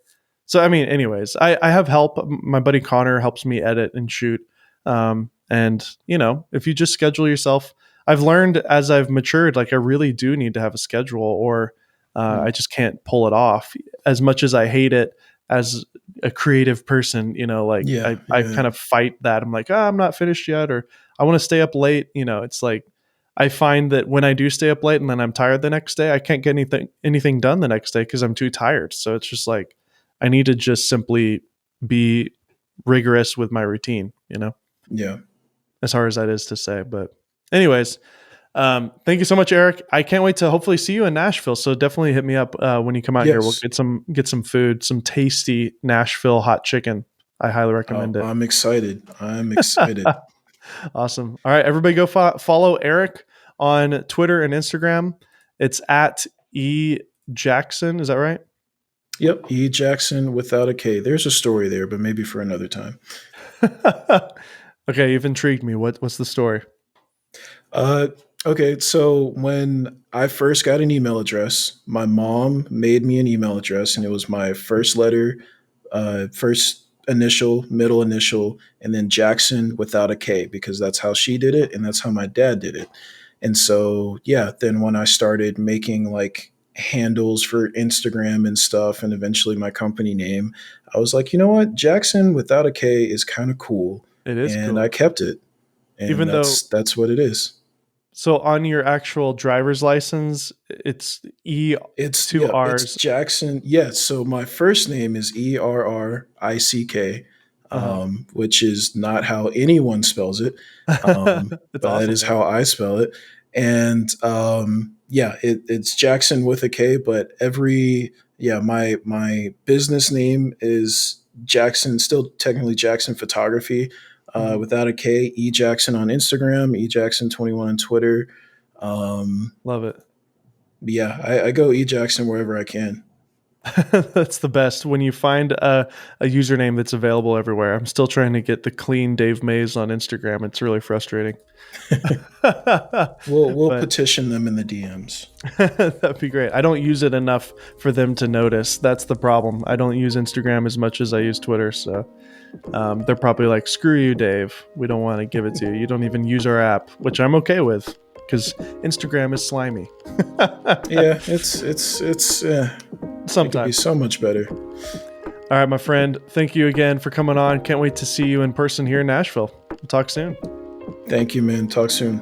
Speaker 1: So I mean, anyways, I have help. My buddy Connor helps me edit and shoot. And if you just schedule yourself, I've learned as I've matured, like I really do need to have a schedule, or I
Speaker 2: mm.
Speaker 1: just can't pull it off. As much as I hate it as a creative person, like
Speaker 2: Yeah,
Speaker 1: I
Speaker 2: yeah,
Speaker 1: kind of fight that. I'm like, I'm not finished yet, or I want to stay up late. It's like I find that when I do stay up late and then I'm tired the next day, I can't get anything done the next day because I'm too tired. So it's just like I need to just simply be rigorous with my routine,
Speaker 2: yeah.
Speaker 1: as hard as that is to say. But, anyways, thank you so much, Eric. I can't wait to hopefully see you in Nashville. So definitely hit me up when you come out here. We'll
Speaker 2: Yes.
Speaker 1: get some food, some tasty Nashville hot chicken. I highly
Speaker 2: Oh,
Speaker 1: recommend it.
Speaker 2: I'm excited. I'm excited.
Speaker 1: Awesome. All right, everybody go follow Eric on Twitter and Instagram. It's at Jackson. Is that right?
Speaker 2: Yep. E. Jackson without a K. There's a story there, but maybe for another time.
Speaker 1: Okay, you've intrigued me. What's the story?
Speaker 2: Okay, so when I first got an email address, my mom made me an email address, and it was my first letter, first initial, middle initial, and then Jackson without a K, because that's how she did it, and that's how my dad did it. And so, yeah, then when I started making like handles for Instagram and stuff, and eventually my company name, I was like, you know what, Jackson without a K is kind of cool,
Speaker 1: It is
Speaker 2: and I
Speaker 1: cool.
Speaker 2: kept it, and
Speaker 1: Even though,
Speaker 2: that's what it is.
Speaker 1: so on your actual driver's license, it's E, two
Speaker 2: It's
Speaker 1: R's.
Speaker 2: Jackson. Yes. So my first name is Errick,
Speaker 1: Uh
Speaker 2: which is not how anyone spells it,
Speaker 1: huh. It's
Speaker 2: but that
Speaker 1: awesome
Speaker 2: is
Speaker 1: though.
Speaker 2: how I spell it. And yeah, it's Jackson with a K. But my business name is Jackson. Still technically Jackson Photography,
Speaker 1: Mhm.
Speaker 2: without a K. E Jackson on Instagram. E Jackson 21 on Twitter. Um,
Speaker 1: Love it.
Speaker 2: yeah, I go E Jackson wherever I can.
Speaker 1: That's the best when you find a username that's available everywhere. I'm still trying to get the clean Dave Mays on Instagram. It's really frustrating.
Speaker 2: We'll
Speaker 1: But
Speaker 2: petition them in the DMs.
Speaker 1: that'd be great. I don't use it enough for them to notice. That's the problem. I don't use Instagram as much as I use Twitter. So they're probably like, screw you, Dave. We don't want to give it to you. You don't even use our app, which I'm okay with because Instagram is slimy.
Speaker 2: Yeah, it's it could be
Speaker 1: Sometimes.
Speaker 2: so much better.
Speaker 1: All right, my friend. Thank you again for coming on. Can't wait to see you in person here in Nashville. We'll talk soon.
Speaker 2: Thank you, man. Talk soon.